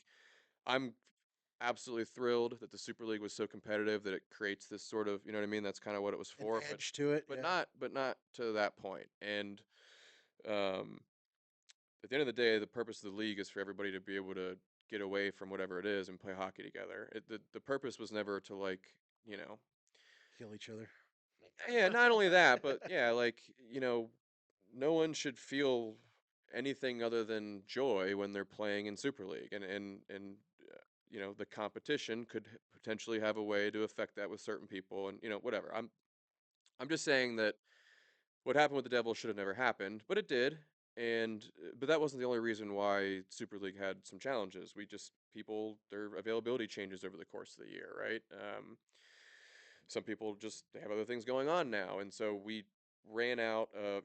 I'm absolutely thrilled that the Super League was so competitive that it creates this sort of, you know what I mean? That's kind of what it was An for, edge to it. but Yeah. not to that point. And um, at the end of the day, the purpose of the league is for everybody to be able to get away from whatever it is and play hockey together. The purpose was never to like, you know, Kill each other. yeah, not only that, but yeah, like, no one should feel anything other than joy when they're playing in Super League, and the competition could potentially have a way to affect that with certain people, and whatever. I'm just saying that what happened with the Devils should have never happened, but it did, and but that wasn't the only reason why Super League had some challenges. We just people their availability changes over the course of the year, right? Some people just they have other things going on now, and so we ran out of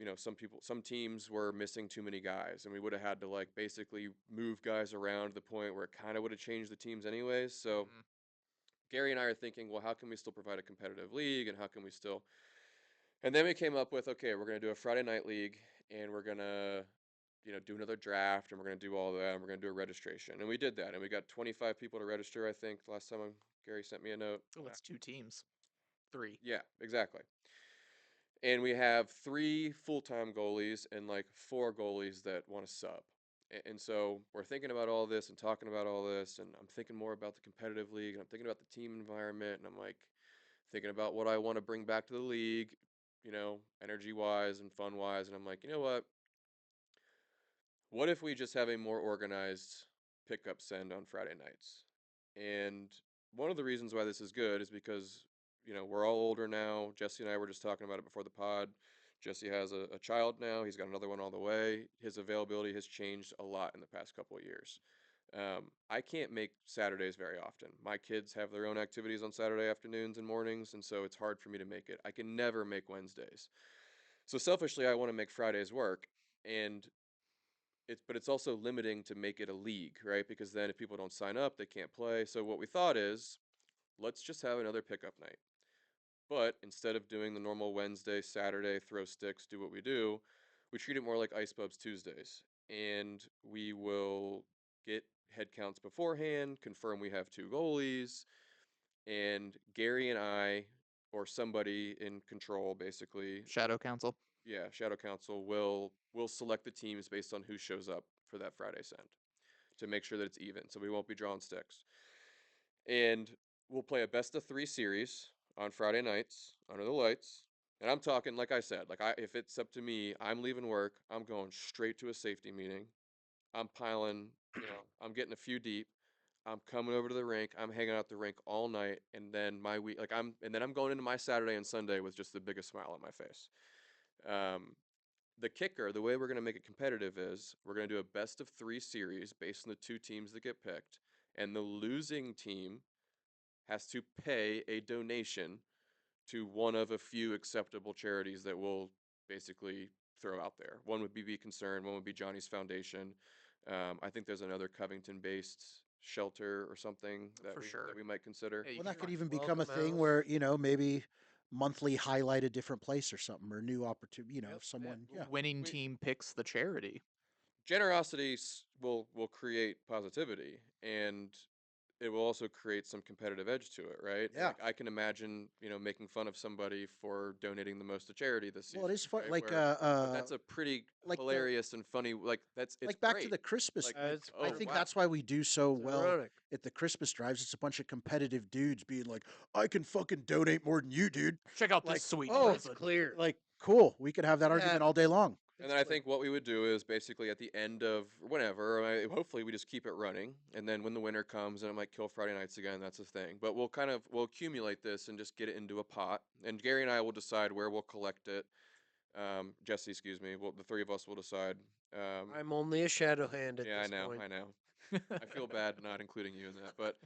some teams were missing too many guys, and we would have had to like basically move guys around to the point where it kind of would have changed the teams anyways. So Mhm. Gary and I are thinking, well, how can we still provide a competitive league, and how can we still and then we came up with, okay, we're going to do a Friday night league, and we're going to do another draft, and we're going to do all that, and we're going to do a registration. And we did that, and we got 25 people to register, I think, last time Gary sent me a note. Oh, that's 2 teams. 3. Yeah, exactly. And we have 3 full-time goalies and like 4 goalies that want to sub. And so we're thinking about all this and talking about all this, and I'm thinking more about the competitive league, and I'm thinking about the team environment, and I'm like thinking about what I want to bring back to the league, energy wise and fun wise. And I'm like, you know what? What if we just have a more organized pickup send on Friday nights? And one of the reasons why this is good is because, we're all older now. Jesse and I were just talking about it before the pod. Jesse has a child now. He's got another one all the way. His availability has changed a lot in the past couple of years. I can't make Saturdays very often. My kids have their own activities on Saturday afternoons and mornings, and so it's hard for me to make it. I can never make Wednesdays. So selfishly, I want to make Fridays work, and it's also limiting to make it a league, right? Because then if people don't sign up, they can't play. So what we thought is, let's just have another pickup night. But instead of doing the normal Wednesday, Saturday, throw sticks, do what we do, we treat it more like Ice Bubs Tuesdays. And we will get head counts beforehand, confirm we have 2 goalies, and Gary and I, or somebody in control, basically, Shadow Council. yeah, Shadow Council will select the teams based on who shows up for that Friday send to make sure that it's even. So we won't be drawing sticks. And we'll play a best of 3 series on Friday nights under the lights. And I'm talking, like I said, if it's up to me, I'm leaving work, I'm going straight to a safety meeting. I'm piling, I'm getting a few deep. I'm coming over to the rink. I'm hanging out at the rink all night, and then I'm going into my Saturday and Sunday with just the biggest smile on my face. Um, the kicker, the way we're going to make it competitive is we're going to do a best of 3 series based on the 2 teams that get picked, and the losing team has to pay a donation to one of a few acceptable charities that we'll basically throw out there. One would be Concerned, one would be Johnny's Foundation. I think there's another Covington-based shelter or something that For we sure. that we might consider. Yeah, you Well, can that could find. even become a Welcome thing House. where maybe monthly highlight a different place or something or new opportunity. Yep. If someone, yeah, Winning We, team picks the charity. generosity will create positivity, and it will also create some competitive edge to it, right? yeah. Like I can imagine, making fun of somebody for donating the most to charity this Well, it season, is fun. right? But that's a pretty Like the hilarious and funny. Like it's back to great. the Christmas. Like, Like It's I oh think perfect. wow, that's why we do so It's well ironic. at the Christmas drives. It's a bunch of competitive dudes being like, "I can fucking donate more than you, dude." Check out this Like, sweet oh, It's present. clear. like cool. We could have that Yeah, argument all day long. and it's then I clear. think what we would do is basically at the end of whenever, hopefully we just keep it running, and then when the winter comes and it might kill Friday nights again, that's a thing. But we'll accumulate this and just get it into a pot, and Gary and I will decide where we'll collect it. Jesse, excuse me. Well, the three of us will decide. I'm only a shadow hand at Yeah, I this know, point. I know. I feel bad not including you in that, but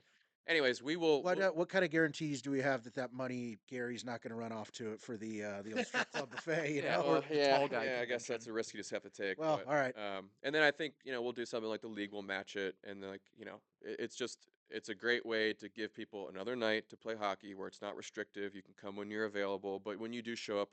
anyways, we will. What kind of guarantees do we have that Money Gary's not going to run off to it for the old strip club buffet? Yeah, or Well, the yeah, tall guy yeah. I guess convention. that's a risk you just have to take. Well, But all right. and then I think we'll do something like the league will match it, and then, like it's just it's a great way to give people another night to play hockey where it's not restrictive. You can come when you're available, but when you do show up,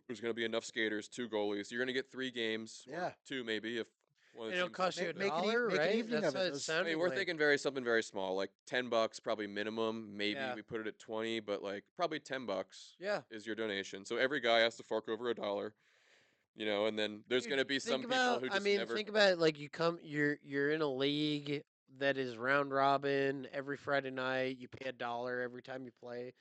there's going to be enough skaters, two goalies. You're going to get 3 games or Yeah. two maybe if one of And the it'll teams. cost you a Make dollar, make an right? evening That's of what it. it's Those I mean, sounding we're like. thinking something very small, like $10 probably minimum. Maybe Yeah. we put it at 20, but like probably $10 Yeah. is your donation. So every guy has to fork over a dollar, and then there's Dude, going to be some think people about who I just mean, never. think about it like you're in a league that is round robin every Friday night. You pay a dollar every time you play.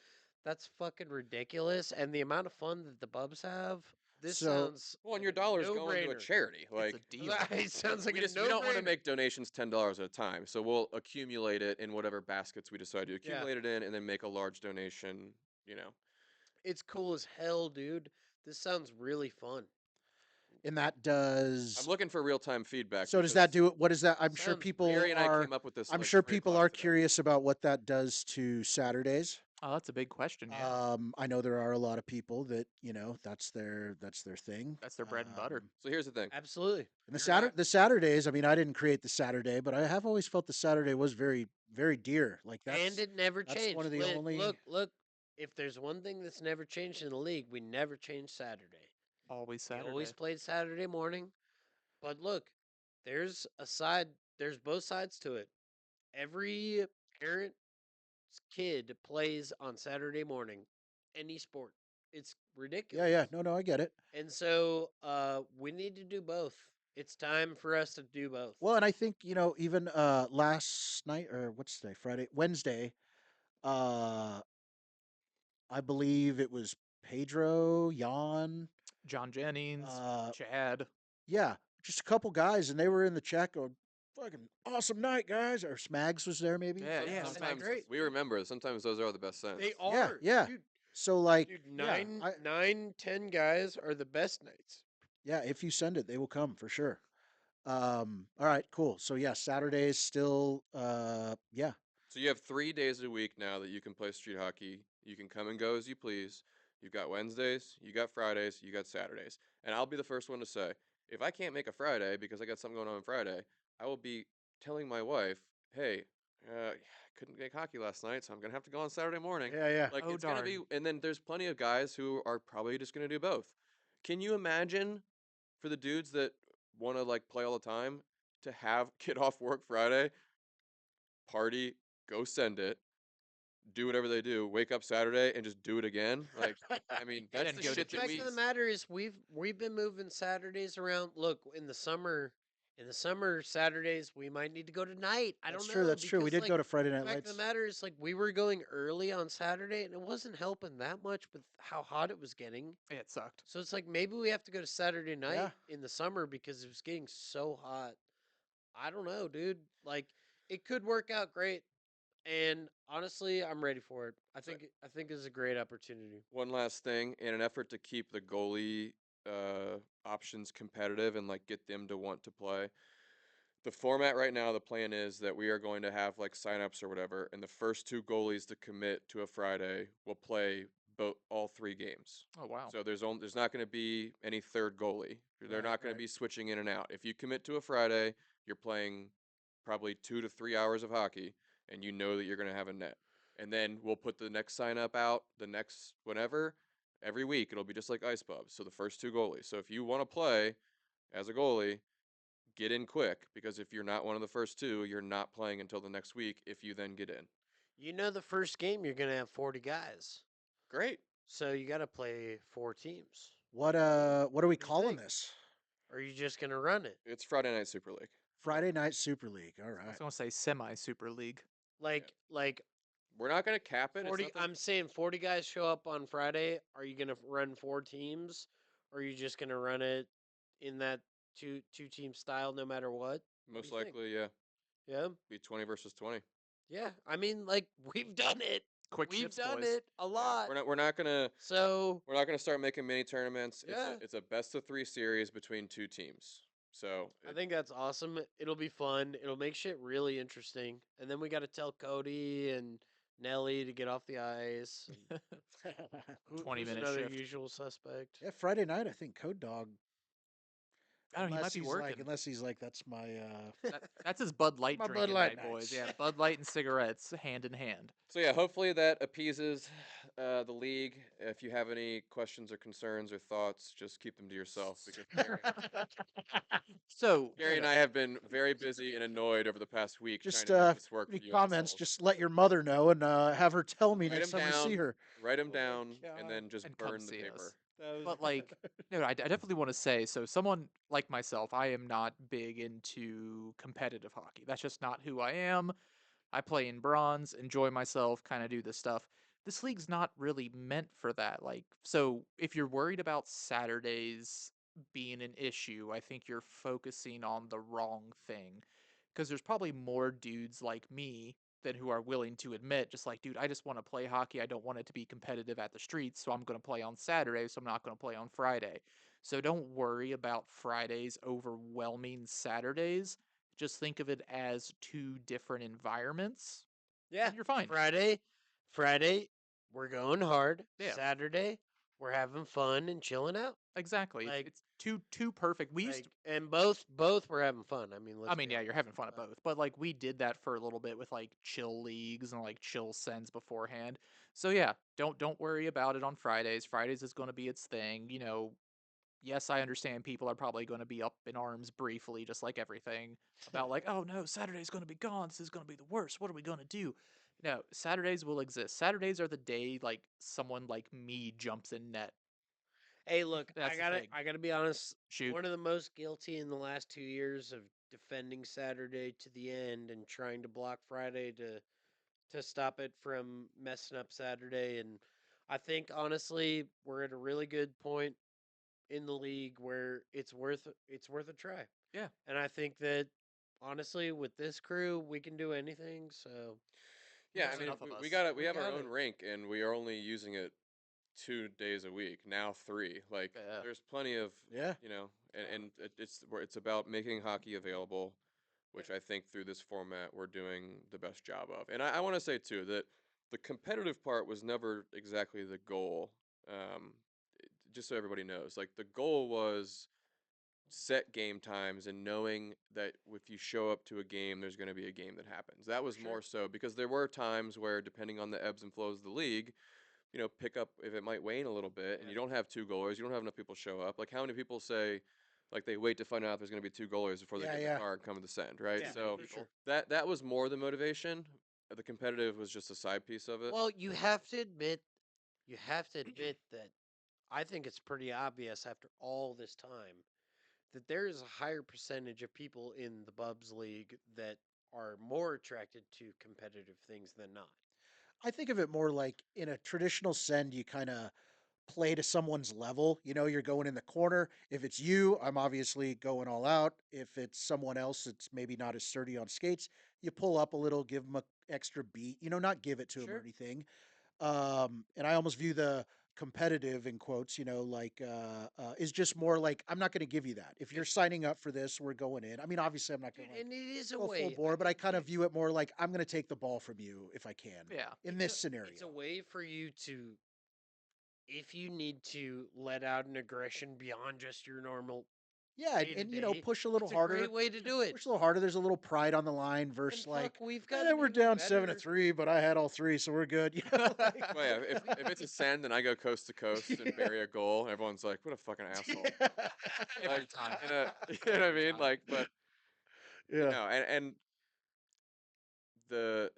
That's fucking ridiculous. And the amount of fun that the Bubs have, this so sounds Well, and like your a dollar's going to a no-brainer. charity. It's a Like, deal. It sounds like we a just we don't want to no-brainer. make donations $10 at a time. So we'll accumulate it in whatever baskets we decide to Yeah, accumulate it in, and then make a large donation. You know, it's cool as hell, dude. This sounds really fun. and that I'm does. looking for real time feedback So does that because do it? What is that? Sounds Gary really and I came up with this at I'm like sure three people o'clock are today. curious about what that does to Saturdays. Oh, that's a big question. Yeah, I know there are a lot of people that that's their thing. that's their bread and butter. So here's the thing. absolutely. And You're not. The Saturdays. I mean, I didn't create the Saturday, but I have always felt the Saturday was very dear. Like And it never that's one changed. of the only. Look. If there's one thing that's never changed in the league, we never changed Saturday. Always We always Saturday. played Saturday morning. But look, there's a side. There's both sides to it. Every parent's kid plays on Saturday morning, any sport. It's Yeah, ridiculous. yeah. No, no, I get it. And so we need to do both. It's time for us to do both. Well, and I think even last night or what's today? Friday, Wednesday. Uh, I believe it was Pedro, Jan. John Jennings, Uh, Chad. yeah, just a couple guys, and they were in the chat going, "Fucking awesome night, guys." Or Smags was there, maybe. Yeah, Yeah, yeah. that's Sometimes great. we remember. Sometimes those are the best They cents. Yeah, are, yeah. dude. So like, Dude, yeah, nine, 10 guys are the best nights. yeah. If you send it, they will come for sure. All right, cool. So yeah, Saturdays still. Yeah, So you have 3 days a week now that you can play street hockey. You can come and go as you please. You've got Wednesdays, you got Fridays, you got Saturdays. And I'll be the first one to say, if I can't make a Friday because I got something going on Friday, I will be telling my wife, hey, I couldn't make hockey last night, so I'm going to have to go on Saturday morning. yeah, yeah. Like, Oh it's going to be, darn. and then there's plenty of guys who are probably just going to do both. Can you imagine for the dudes that want to like play all the time to have get off work Friday, party, go send it, do whatever they do, wake up Saturday and just do it again. Like, I mean, that's And the go to The shit that fact we. of the Jimmy's. matter is, we've been moving Saturdays around. Look, in the summer Saturdays we might need to go tonight. I That's don't true. know That's true. We because did like go to Friday the Night fact of the Lights. matter is like we were going early on Saturday and it wasn't helping that much with how hot it was getting. Yeah, it sucked. So it's like maybe we have to go to Saturday Yeah. night in the summer because it was getting so hot. I don't know, dude. Like it could work out great. And honestly, I'm ready for it. So I think it's a great opportunity. one last thing, in an effort to keep the goalie options competitive and like get them to want to play. The format right now, the plan is that we are going to have like signups or whatever, and the first two goalies to commit to a Friday will play both all 3 games. Oh wow. So there's not going to be any third goalie. They're Right, not going to right. be switching in and out. If you commit to a Friday, you're playing probably 2 to 3 hours of hockey, and you know that you're going to have a net. and then we'll put the next sign up out the next whenever. Every week it'll be just like Ice Bubs. So the first two goalies. So if you want to play as a goalie, get in quick, because if you're not one of the first two, you're not playing until the next week if you then get in. You know, the first game you're gonna have 40 guys, Great. so you got to play 4 teams. What are we What do you calling think? this? Or are you just gonna run it? It's Friday Night Super League. Friday Night Super League. All I was right. gonna say semi Super League. Like We're not going to cap it. It's 40. nothing. I'm saying 40 guys show up on Friday. Are you gonna run 4 teams, or are you just gonna run it in that two team style no matter what? What do Most you think? likely, yeah. Yeah, Be 20 versus 20. yeah. I mean, like we've done it. Quick We've shifts, done boys. it a Yeah. lot. So We're not gonna start making mini tournaments. yeah, It's a best of 3 series between two teams. So I think that's awesome. It'll be fun. It'll make shit really interesting. And then we got to tell Cody and Nelly to get off the ice. And 20 who's minute another shift. usual suspect? Yeah, Friday night. I think Code Dog. I don't know. He might be working. Unless he's like, that's my That's his Bud Light my Bud drinking Light night, boys. nights. Yeah, Bud Light and cigarettes hand in hand. so yeah, hopefully that appeases the league. If you have any questions or concerns or thoughts, just keep them to yourself, because So, Gary and I have been very busy and annoyed over the past week trying Just to make this work for any you comments, assholes. just let your mother know and have her tell me Write next them time I see down, her. write them Oh my down, and God. then just and come burn the see paper. us. But like, no, I definitely want to say, so someone like myself, I am not big into competitive hockey. That's just not who I am. I play in bronze, enjoy myself, kind of do this stuff. This league's not really meant for that. Like, so if you're worried about Saturdays being an issue, I think you're focusing on the wrong thing. Because there's probably more dudes like me than who are willing to admit, just like, dude, I just want to play hockey. I don't want it to be competitive at the streets, so I'm going to play on Saturday, so I'm not going to play on Friday. So don't worry about Fridays overwhelming Saturdays. Just think of it as two different environments, Yeah. and you're fine. Friday, we're going hard. Yeah, Saturday, we're having fun and chilling out. exactly. Like, It's two perfect. We used to, and both were having fun. I mean, I let's mean, be yeah, you're honest. having fun at both, but like we did that for a little bit with like chill leagues and like chill sends beforehand. So yeah, don't worry about it on Fridays. Fridays is going to be its thing. Yes, I understand people are probably going to be up in arms briefly, just like everything, about like, oh no, Saturday's going to be gone. This is going to be the worst. What are we going to do? No, Saturdays will exist. Saturdays are the day like someone like me jumps in net. Hey, look, I That's the gotta thing. I gotta be honest. Shoot. One of the most guilty in the last 2 years of defending Saturday to the end and trying to block Friday to stop it from messing up Saturday. And I think honestly we're at a really good point in the league where it's worth a try. Yeah. And I think that honestly with this crew we can do anything. So Yeah, I There's mean, enough of we us. got it. We we have our got own it. rink, and we are only using it 2 days a week now, 3. Like, Yeah. there's plenty of, Yeah. and it's about making hockey available, which I think through this format we're doing the best job of. And I want to say too that the competitive part was never exactly the goal. Um, just so everybody knows, like the goal was set game times and knowing that if you show up to a game, there's going to be a game that happens. That was Sure. more so because there were times where, depending on the ebbs and flows of the league, pick up if it might wane a little bit and Yeah. you don't have two goalers, you don't have enough people show up. Like, how many people say, like, they wait to find out there's going to be two goalers before they Yeah, get in the yeah. car and come to the send, right? Yeah, So for sure. that was more the motivation. The competitive was just a side piece of it. Well, you have to admit that I think it's pretty obvious after all this time that there is a higher percentage of people in the Bubs League that are more attracted to competitive things than not. I think of it more like in a traditional send, you kind of play to someone's level. You're going in the corner. If it's you, I'm obviously going all out. If it's someone else, it's maybe not as sturdy on skates. You pull up a little, give them a extra beat. Not give it to them or Sure. anything. And I almost view the competitive in quotes, like is just more like I'm not going to give you that. If you're It's signing up for this, we're going in. I mean, obviously, I'm not going Dude, to like and it is a go full way. I bore, but I think kind of view it more like I'm going to take the ball from you if I can yeah. in it's this a scenario. it's a way for you to, if you need to let out an aggression beyond just your normal Yeah, day to and you know, day. push a little It's a harder. great way to do it. Push a little harder. There's a little pride on the line And versus fuck, like, we've gotten we're even down 7-3, better. but I had all three, so we're good. You know, like, Well, yeah, if it's a send and I go coast to coast and yeah. bury a goal, everyone's like, "What a fucking asshole!" Yeah. Every Like, time. you know what I Every mean? time. Like, but Yeah. and the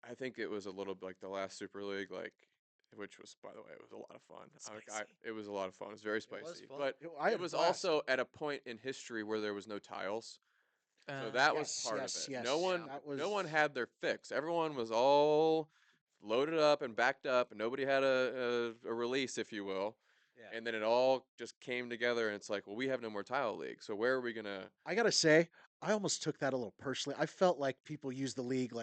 I think it was a little like the last Super League, like, which was, by the way, it was a lot of fun. Spicy. It was a lot of fun. It was very It was spicy, fun. but I it had a was blast. also at a point in history where there was no tiles. So Uh, that was Yes, part of yes, it. No yes. Yeah. one, That no was one had their fix. Everyone was all loaded up and backed up, and nobody had a release, if you will. Yeah. And then it all just came together, and it's like, well, we have no more tile league, so where are we gonna? I gotta say, I almost took that a little personally. I felt like people use the league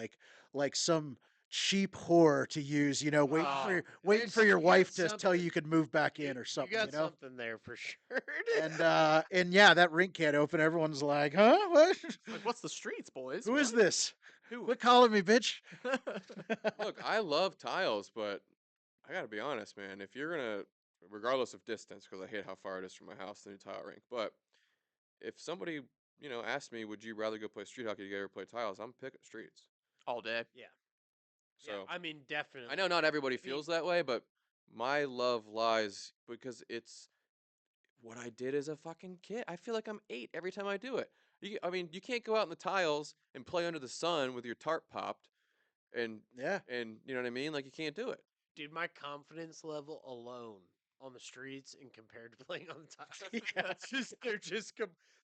like some cheap whore to use, you know, Oh, waiting for there's your you got wife to tell you something. you could move back You in or you something, you got know. something there for sure. And yeah, that rink can't open. Everyone's like, huh? What? like, what's the streets, boys? Who is What? this? Who? Quit calling me bitch. Look, I love tiles, but I gotta be honest, man. If you're gonna, regardless of distance, because I hate how far it is from my house, the new tile rink, but if somebody, asked me, would you rather go play street hockey or play tiles? I'm picking streets. All day. Yeah. Yeah. So I mean, I know definitely. not everybody I mean, feels that way, but my love lies because it's what I did as a fucking kid. I feel like I'm 8 every time I do it. I mean, you can't go out in the tiles and play under the sun with your tarp popped and Yeah. you know what I mean? Like you can't do it. dude, my confidence level alone on the streets and compared to playing on the tiles, Yeah. it's just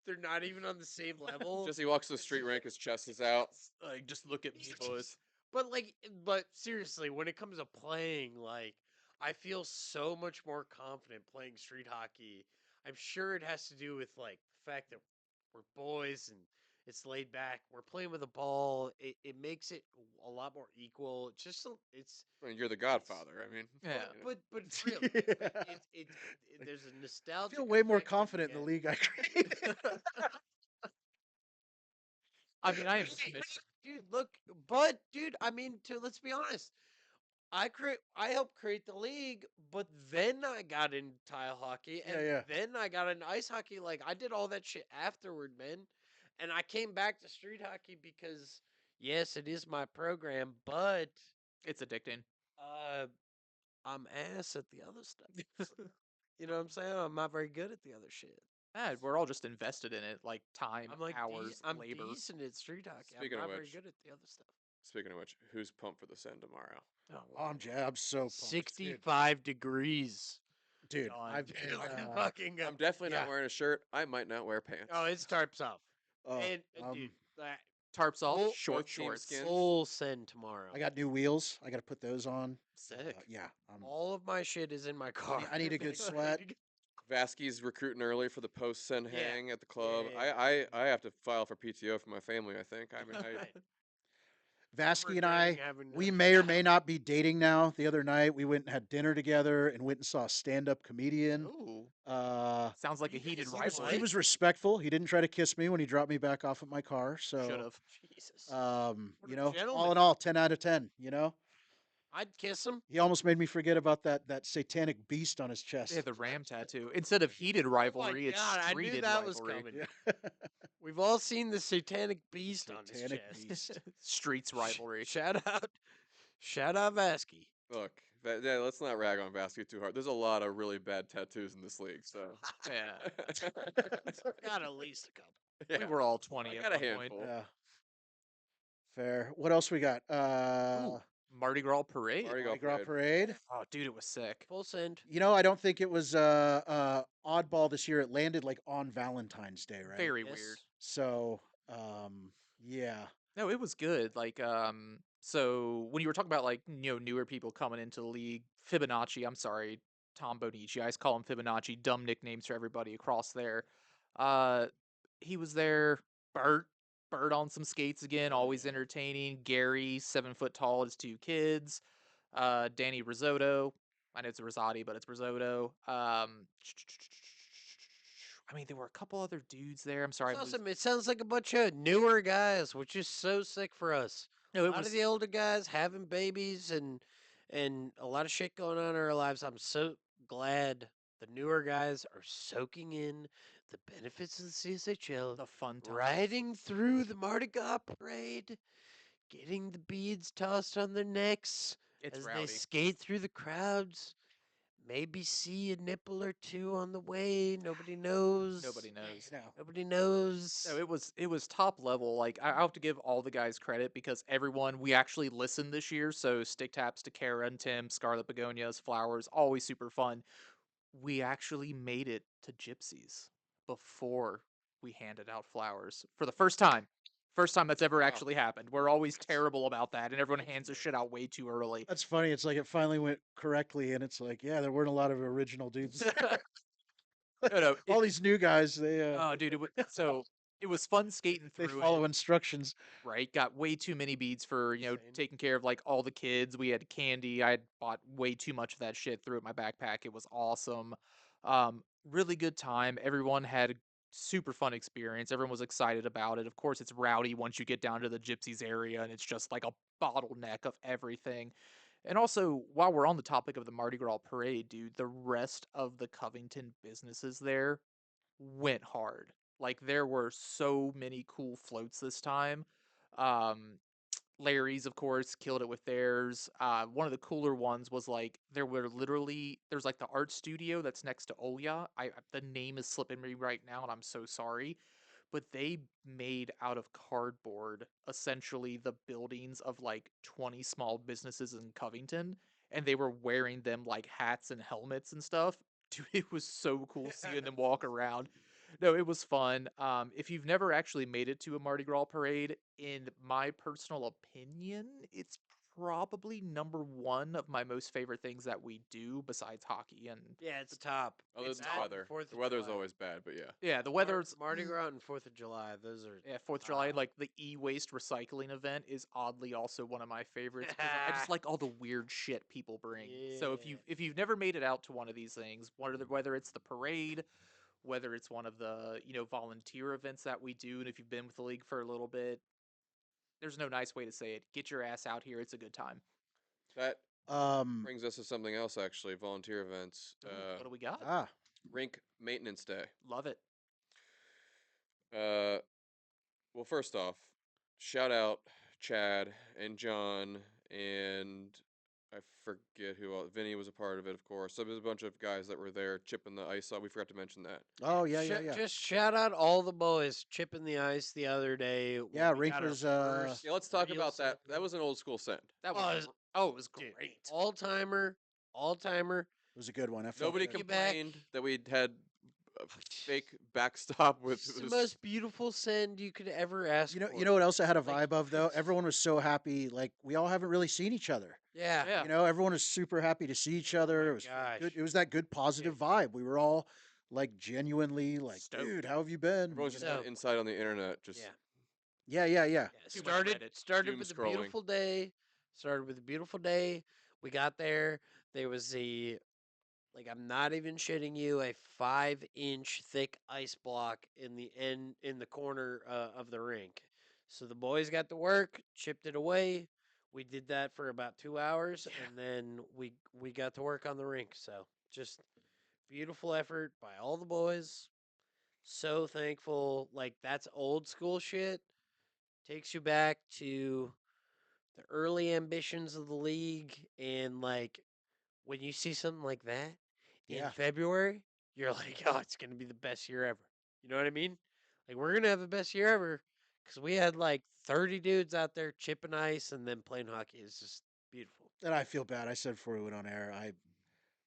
they're not even on the same level. Jesse walks to the It's street just rink, his chest is out. Like, just look at me, boys. But like, but seriously, when it comes to playing, like, I feel so much more confident playing street hockey. I'm sure it has to do with like the fact that we're boys and it's laid back. We're playing with a ball. It makes it a lot more equal. It's just I mean, you're the it's Godfather. I mean, Yeah. but it's real. Yeah. There's a I feel nostalgic way more effect that you confident in the get. league I created. I mean, I am Hey, Smith. dude, look, but dude, I mean, to let's be honest, I helped create the league, but then I got into tile hockey, Yeah, and yeah. then I got into ice hockey. Like I did all that shit afterward, man. And I came back to street hockey because yes, it is my program, but It's addicting. uh, I'm ass at the other stuff. You know what I'm saying? I'm not very good at the other shit. We're all just invested in it, like time, I'm like hours, I'm labor. decent at street hockey. I'm speaking of not very which, good at the other stuff. who's pumped for the send tomorrow? Oh Oh, wow. I'm so pumped, dude. 65 degrees. Dude, Done. I've been Fucking I'm definitely yeah. not wearing a shirt. I might not wear pants. oh, it's tarps off. Oh, And dude, that Tarps off, full short Both team shorts. skins. full send tomorrow. I got new wheels. I got to put those on. Sick. Yeah, All of my shit is in my car. I need a good Like, sweat. ready to Vasky's recruiting early for the post send Yeah. hang at the Yeah, club. yeah, yeah. I have to file for PTO for my family. I think. I mean, Right. I'm Vasky and regretting I, having we done may or may that. not be dating now. The other night, we went and had dinner together and went and saw a stand-up comedian. Ooh, Uh, sounds like a You heated guys he rivalry. was respectful. He didn't try to kiss me when he dropped me back off at my car. Should So, have. Jesus. What you a know, all gentleman. in all, 10 out of 10. You know, I'd kiss him. he almost made me forget about that satanic beast on his They had chest. the ram tattoo. Instead of heated Oh my rivalry, it's god, I knew streeted that was rivalry. coming. Yeah, We've all seen the satanic beast on his satanic chest. beast. Streets rivalry. Shout out Vasky. look. Yeah, let's not rag on Vasky too hard. There's a lot of really bad tattoos in this league, so Yeah. Got at least a couple. yeah, We were all 20 I at got a one point. handful. Yeah, fair. What else we got? Ooh, Mardi Gras parade. Mardi Gras Mardi Gras parade. parade. Oh, dude, it was sick. Full send. You know, I don't think it was oddball this year. It landed like on Valentine's Day, right? Very weird. Yes. So, yeah, No, it was good. Like, so when you were talking about like, newer people coming into the league, Fibonacci, I'm sorry, Tom Bonici, I just call him Fibonacci, dumb nicknames for everybody across there. Uh, he was there. Bert on some skates again, Oh, always yeah. entertaining. Gary, 7 foot tall, his 2 kids. Danny Risotto. I know it's Rosati, but it's Risotto. I mean, there were a couple other dudes there. I'm sorry, It's I'm losing. awesome. It sounds like a bunch of newer guys, which is so sick for us. No, A it lot of was. the older guys having babies and a lot of shit going on in our lives. I'm so glad the newer guys are soaking in the benefits of the CSHL, The fun times. riding through the Mardi Gras parade, getting the beads tossed on their necks It's as they rowdy. skate through the crowds. Maybe see a nipple or two on the way. Nobody knows. Nobody knows. You know, Nobody knows. No, it was top level. Like I have to give all the guys credit because everyone we actually listened this year. So stick taps to Kara and Tim, Scarlet Begonias, Flowers, always super fun. We actually made it to Gypsies before we handed out flowers for the first time. First time that's ever Wow. actually happened. We're always terrible about that, and everyone hands their shit out way too early. that's funny. It's like it finally went correctly, and it's like, yeah, there weren't a lot of original dudes. No, no, All these new guys, oh, dude, so it was fun skating they through it. follow instructions. Right, got way too many beads for Insane. taking care of like all the kids. We had candy. I had bought way too much of that shit, threw it in my backpack. It was awesome. Really good time. Everyone had a super fun experience. Everyone was excited about it. Of course, it's rowdy once you get down to the Gypsies area, and it's just like a bottleneck of everything. And also, while we're on the topic of the Mardi Gras parade, dude, the rest of the Covington businesses there went hard. Like there were so many cool floats this time. Um, Larry's, of course, killed it with theirs. One of the cooler ones was like there's like the art studio that's next to Oya. The name is slipping me right now, and I'm so sorry. But they made out of cardboard essentially the buildings of like 20 small businesses in Covington, and they were wearing them like hats and helmets and stuff. Dude, it was so cool seeing them walk around. No, it was fun. If you've never actually made it to a Mardi Gras parade, in my personal opinion, it's probably number one of my most favorite things that we do besides hockey. And Yeah, it's top. Other It's than that the and weather. 4th The of weather's July. always bad, but yeah. yeah, the weather's Mardi Gras and 4th of July. Those are yeah, 4th of July, like the e-waste recycling event is oddly also one of my favorites because I just like all the weird shit people bring. So if Yeah. you've never made it out to one of these things, whether it's the parade, whether it's one of the volunteer events that we do, and if you've been with the league for a little bit, there's no nice way to say it. Get your ass out here. It's a good time. That Um, brings us to something else, actually. Volunteer events. Ooh, what do we got? ah, Rink maintenance day. Love it. Uh, well, first off, shout out Chad and John and I forget who else. Vinny was a part of it, of course. So there's a bunch of guys that were there chipping the ice off. We forgot to mention that. oh yeah. Just shout out all the boys chipping the ice the other day. When Yeah, we Rink got our was, first Yeah, let's talk real about that. That sample. was an old school send. That Oh, was it was dude, great. all timer. It was a good one. I felt Nobody good. You back. complained that we had a fake backstop with. It's It the was, most beautiful send you could ever ask for. You know what else I had a Like, vibe of though? Everyone was so happy. Like we all haven't really seen each other. yeah. Yeah. You know, everyone was super happy to see each Oh other. my It was gosh. good. It was that good positive vibe. We were all like genuinely like, Stoked. dude, how have you been? everyone's You just know? So- inside on the internet, just Yeah. Yeah. Yeah. Too much Reddit. Started Doom with a scrolling. beautiful day. Started with a beautiful day. We got there. There was I'm not even shitting you, a 5-inch thick ice block in the corner of the rink. So the boys got to work, chipped it away. We did that for about 2 hours, and then we got to work on the rink. So just beautiful effort by all the boys. So thankful. Like that's old school shit. Takes you back to the early ambitions of the league, and like when you see something like that in Yeah. February, you're like, oh, it's gonna be the best year ever. You know what I mean? Like we're gonna have the best year ever because we had like 30 dudes out there chipping ice and then playing hockey. It's just beautiful. And I feel bad. I said before we went on air,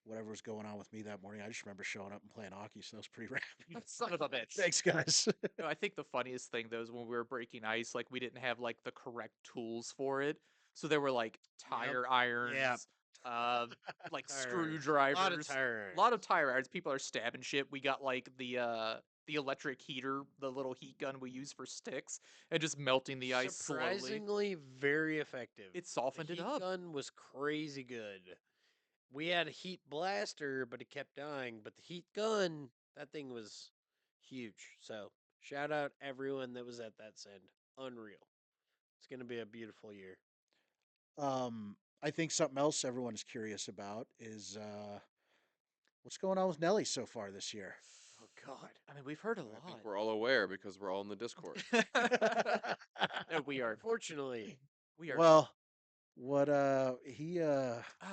whatever was going on with me that morning, I just remember showing up and playing hockey, so that was pretty rad. You son of a bitch. Thanks, guys. No, I think the funniest thing though is when we were breaking ice, like we didn't have like the correct tools for it. So there were like tire irons, uh, like Tire irons. screwdrivers, Lot of tire a lot of irons. tire irons. People are stabbing shit. We got like the electric heater, the little heat gun we use for sticks, and just melting the ice slowly. Surprisingly, very effective. It The softened it heat up. gun was crazy good. We had a heat blaster, but it kept dying. But the heat gun, that thing was huge. So shout out everyone that was at that send. Unreal. It's gonna be a beautiful year. I think something else everyone is curious about is what's going on with Nelly so far this year. Oh God. I mean, we've heard a I think lot. we're all aware because we're all in the Discord. No, we are. Unfortunately. We are. Well, what he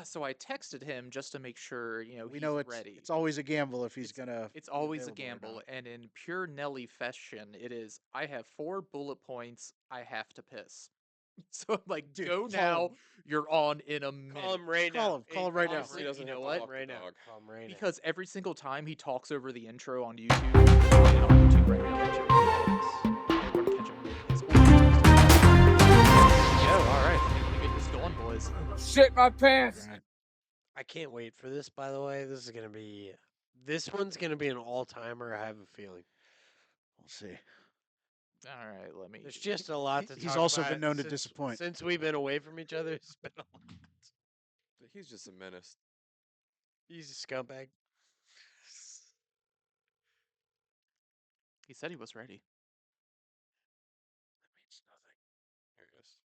So I texted him just to make sure, we he's know it's ready. it's always a gamble if he's It's gonna it's be always a available or gamble, not. and in pure Nelly fashion, it is. I have 4 bullet points. I have to piss. So I'm like, Dude, go call now. him. You're on in a minute. Call him right Call now. him. Call him right now. Honestly, He doesn't you have know to what? walk the Right now. dog. Call him right now. Because every single time he talks over the intro on YouTube, which is on YouTube right now. We're gonna catch him in his old Yo, all right, I think we get this going, boys. Shit my pants. I can't wait for this, by the way. This one's gonna be an all-timer, I have a feeling. We'll see. All right, let me. There's just a lot to talk He's also about been known to since- disappoint. Since we've been away from each other, it's been a lot. He's just a menace. He's a scumbag. He said he was ready. That means nothing. Here he is.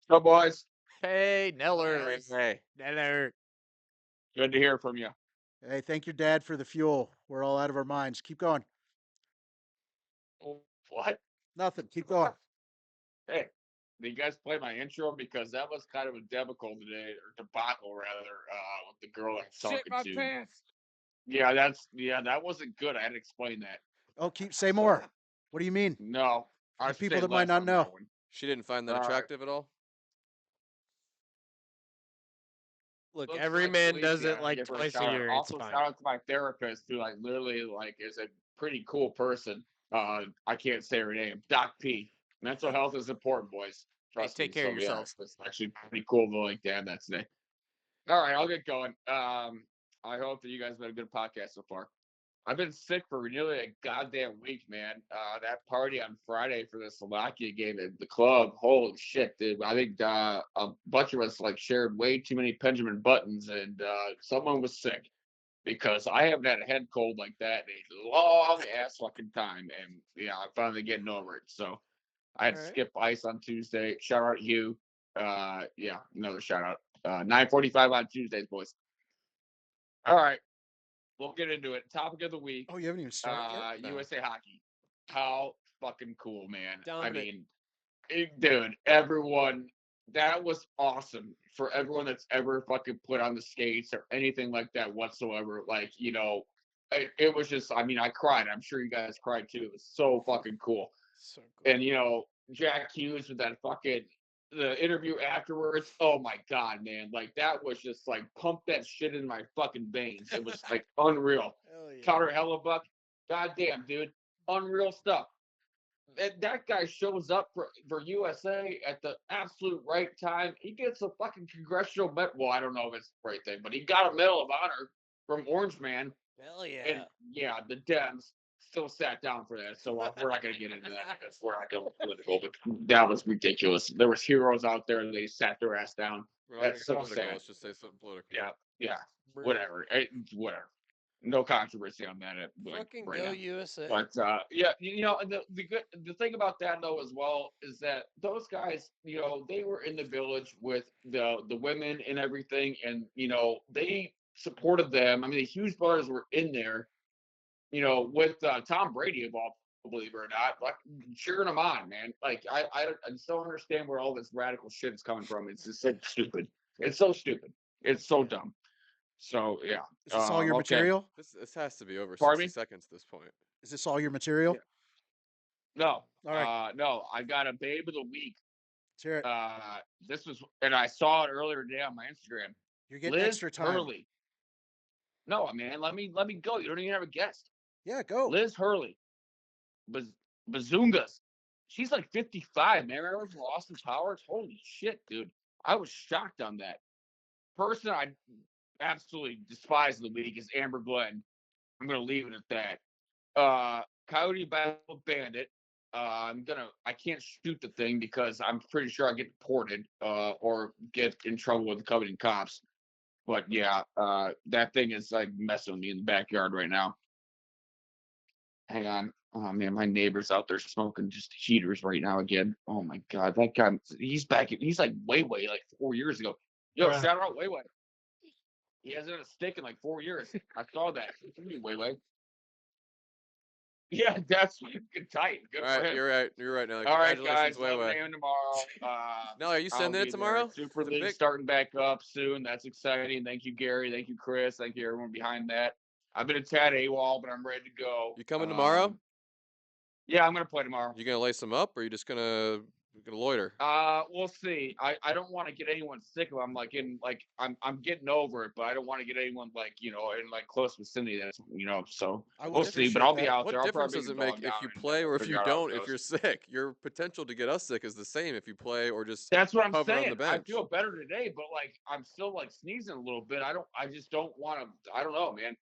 So, boys, Hey, Neller. Hey, Neller. good to hear from you. Hey, thank your dad for the fuel. We're all out of our minds. Keep going. What? Nothing. Keep going. Hey, did you guys play my intro? Because that was kind of a debacle today, or debacle rather, with the girl I'm talking Shit my to. pants. Yeah, that wasn't good. I had to explain that. Oh, say more. What do you mean? No, I The should people say that might less not on know. that one. she didn't find that All right. attractive at all. Look, Looks every like man Felicia, does it I like give her a twice a shout out. year. It's Also, fine. shout out to my therapist who literally is a pretty cool person. I can't say her name. Doc P. Mental health is important, boys. Trust take me. care of So, yourselves. Yeah, it's actually pretty cool to have that today. All right, I'll get going. I hope that you guys have had a good podcast so far. I've been sick for nearly a goddamn week, man. That party on Friday for the Slovakia game at the club, holy shit, dude. I think a bunch of us shared way too many Benjamin Buttons, and someone was sick because I haven't had a head cold like that in a long ass fucking time, and yeah, I'm finally getting over it. So I had to Alright. skip ice on Tuesday. Shout out you. Yeah, another shout out. 9:45 on Tuesdays, boys. All right, we'll get into it. Topic of the week. Oh, you haven't even started yet? No. USA Hockey. How fucking cool, man. Dominant. I mean, dude, everyone, that was awesome for everyone that's ever fucking put on the skates or anything like that whatsoever. It was just, I cried. I'm sure you guys cried too. It was so fucking cool. So cool. And, Jack Hughes with that the interview afterwards. Oh my God, man. That was just pump that shit in my fucking veins. It was unreal. Hell yeah. Carter Hellebuck, goddamn, dude, unreal stuff. That guy shows up for USA at the absolute right time. He gets a fucking congressional medal. Well, I don't know if it's the right thing, but he got a Medal of Honor from Orange Man. Hell yeah. And yeah, the Dems still sat down for that. So we're not going to get into that because we're not going political. But that was ridiculous. There was heroes out there and they sat their ass down. We're not gonna That's get so political. sad. Let's just say something political. Yeah. Bruh. Whatever. No controversy on that. Fucking right go now. USA. But yeah, and the thing about that though as well is that those guys, they were in the village with the women and everything, and they supported them. I mean, the Hughes brothers were in there, with Tom Brady of all, believe it or not, cheering them on, man. I just don't understand where all this radical shit is coming from. It's just so stupid. It's so stupid. It's so dumb. So yeah. Is this all your Okay. material? This has to be over Pardon 60 me? seconds at this point. Is this all your material? Yeah. No. All right. No, I got a babe of the week. Let's hear it. This was, and I saw it earlier today on my Instagram. You're getting Liz extra time. Hurley. No, man, let me go. You don't even have a guest. Yeah, go. Liz Hurley. Bazungas. She's 55, man. Remember from Austin Powers? Holy shit, dude. I was shocked on that. Person I absolutely despise in the league is Amber Glenn. I'm gonna leave it at that. Coyote Battle Bandit. I can't shoot the thing because I'm pretty sure I get deported, or get in trouble with the Covington cops. But yeah, that thing is messing with me in the backyard right now. Hang on. Oh man, my neighbor's out there smoking just heaters right now again. Oh my God, that guy, he's back. He's way 4 years ago. Yo, Bruh. shout out Way. He hasn't had a stick in 4 years. I saw that. Way. Yeah, that's good tight. Good All for right, him. you're right, Nelly. All right, Congratulations, guys, way 11 away. a.m. tomorrow. Nelly, are you I'll sending it be there. tomorrow? Super Is it League big? starting back up soon. That's exciting. Thank you, Gary. Thank you, Chris. Thank you, everyone behind that. I've been a tad AWOL, but I'm ready to go. You coming tomorrow? Yeah, I'm gonna play tomorrow. You gonna lace them up, or you just gonna loiter? We'll see. I don't want to get anyone sick. I'm getting over it, but I don't want to get anyone in like close vicinity. That's so I would we'll see. But appreciate I'll be that. out there. What I'll difference probably does it ball make down if you and play we'll or if you figure out how it don't? If goes. you're sick, your potential to get us sick is the same if you play or just That's what I'm hover on saying. the I bench. feel better today, but like I'm still like sneezing a little bit. I just don't want to. I don't know, man.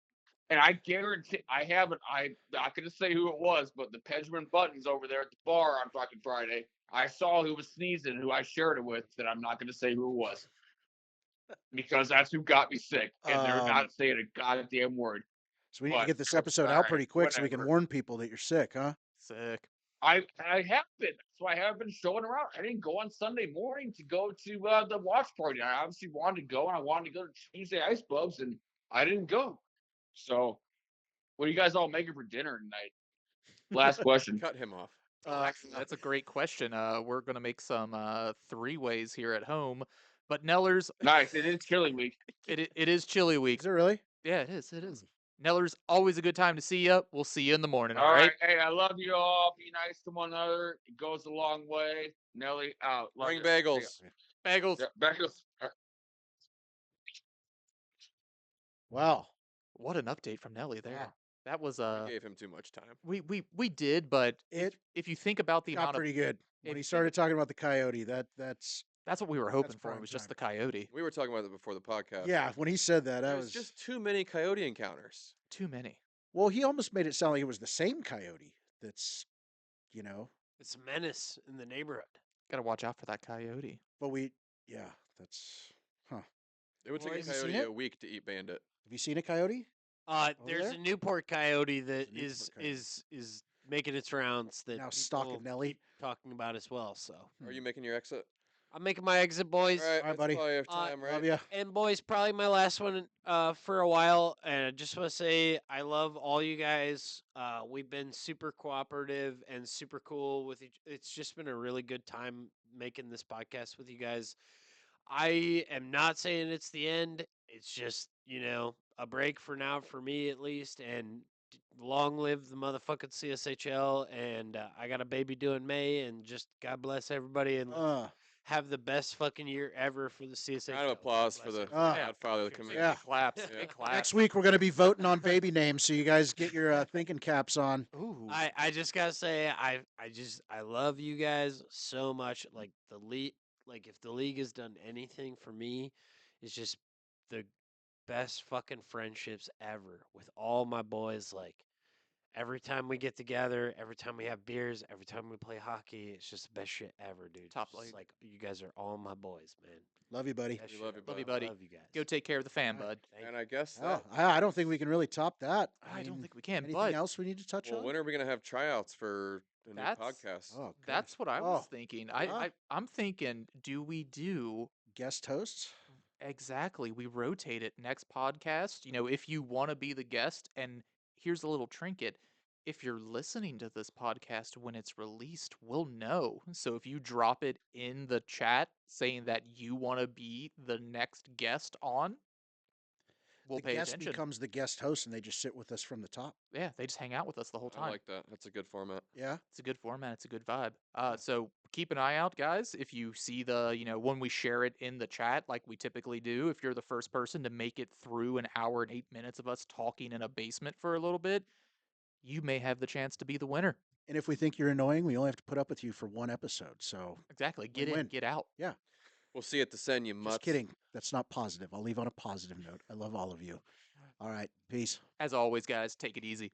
And I guarantee I haven't. I'm not going to say who it was, but the Benjamin Buttons over there at the bar on fucking Friday. I saw who was sneezing, who I shared it with. That I'm not going to say who it was because that's who got me sick, and they're Um, not saying a goddamn word. so we need to But get this all episode out right, pretty quick so we can whatever. warn people that you're sick, huh? Sick. I have been, so I have been showing around. I didn't go on Sunday morning to go to the watch party. I obviously wanted to go, and I wanted to go to Tuesday Ice Bubs, and I didn't go. So, what are you guys all making for dinner tonight? Last question. Cut him off. Oh, actually, that's a great question. We're gonna make some three ways here at home, but Nellers, Nice. It is chili week. it is chili week. Is it really? Yeah, it is. It is. Nellers, always a good time to see you. We'll see you in the morning. All All right. right. Hey, I love you all. Be nice to one another. It goes a long way. Nelly out. Love Bring you. bagels. Bagels. Yeah, Beckles. Wow. What an update from Nelly there. Wow. That was We gave him too much time. we did, but It if you think about the got amount of pretty good. When if he you think started talking about the coyote, that's that's what we were hoping for. prime Was just time. the coyote. We were talking about it before the podcast. yeah. When he said that, that There's was just too many coyote encounters. Too many. well. He almost made it sound like it was the same coyote. That's you know. It's a menace in the neighborhood. Got to watch out for that coyote. But yeah. That's huh. It would take Boys, a have you seen coyote it? a week to eat bandit. Have you seen a coyote? Over There's there? a Newport coyote that There's a is Newport coyote. is making its rounds that Now people stalking Nelly. keep talking about as well. So Are you making your exit? I'm making my exit, boys. All right, All right, that's buddy. probably have time, right? Love ya. And boys, probably my last one for a while. And I just want to say I love all you guys. We've been super cooperative and super cool with each. It's just been a really good time making this podcast with you guys. I am not saying it's the end. It's just a break for now for me at least. And long live the motherfucking CSHL. And I got a baby due in May. And just God bless everybody. And have the best fucking year ever for the CSHL. Round of applause for the Yeah. godfather of the Big committee. Yeah. claps. Yeah. Big claps. Next week we're going to be voting on baby names, so you guys get your thinking caps on. Ooh. I just gotta say I love you guys so much. Like the league, like if the league has done anything for me, it's just the best fucking friendships ever with all my boys. Like every time we get together, every time we have beers, every time we play hockey, it's just the best shit ever, dude. Top Just league. like you guys are all my boys, man. Love you, buddy. Best We shit love you, ever. Love you, bud. buddy. Love you guys. Go take care of the fan, All right. bud. Thank And you. I guess Oh, that. I don't think we can really top that. I don't mean, think we can, anything but else we need to touch Well, on? when are we gonna have tryouts for a new That's- podcast? Oh, that's what I Oh, was thinking. huh? I'm thinking, do we do guest hosts. exactly? We rotate it next podcast. If you want to be the guest, and here's a little trinket. If you're listening to this podcast when it's released, we'll know. So if you drop it in the chat saying that you want to be the next guest on, we'll The pay guest attention. becomes the guest host, and they just sit with us from the top. Yeah, they just hang out with us the whole time. I like that. That's a good format. Yeah. It's a good format. It's a good vibe. So keep an eye out, guys. If you see when we share it in the chat, like we typically do, if you're the first person to make it through an hour and 8 minutes of us talking in a basement for a little bit, you may have the chance to be the winner. And if we think you're annoying, we only have to put up with you for one episode. So Exactly. Get Win-win. in, get out. We'll see you at the Sen, you just mutts. kidding. That's not positive. I'll leave on a positive note. I love all of you. All right. Peace. As always, guys, take it easy.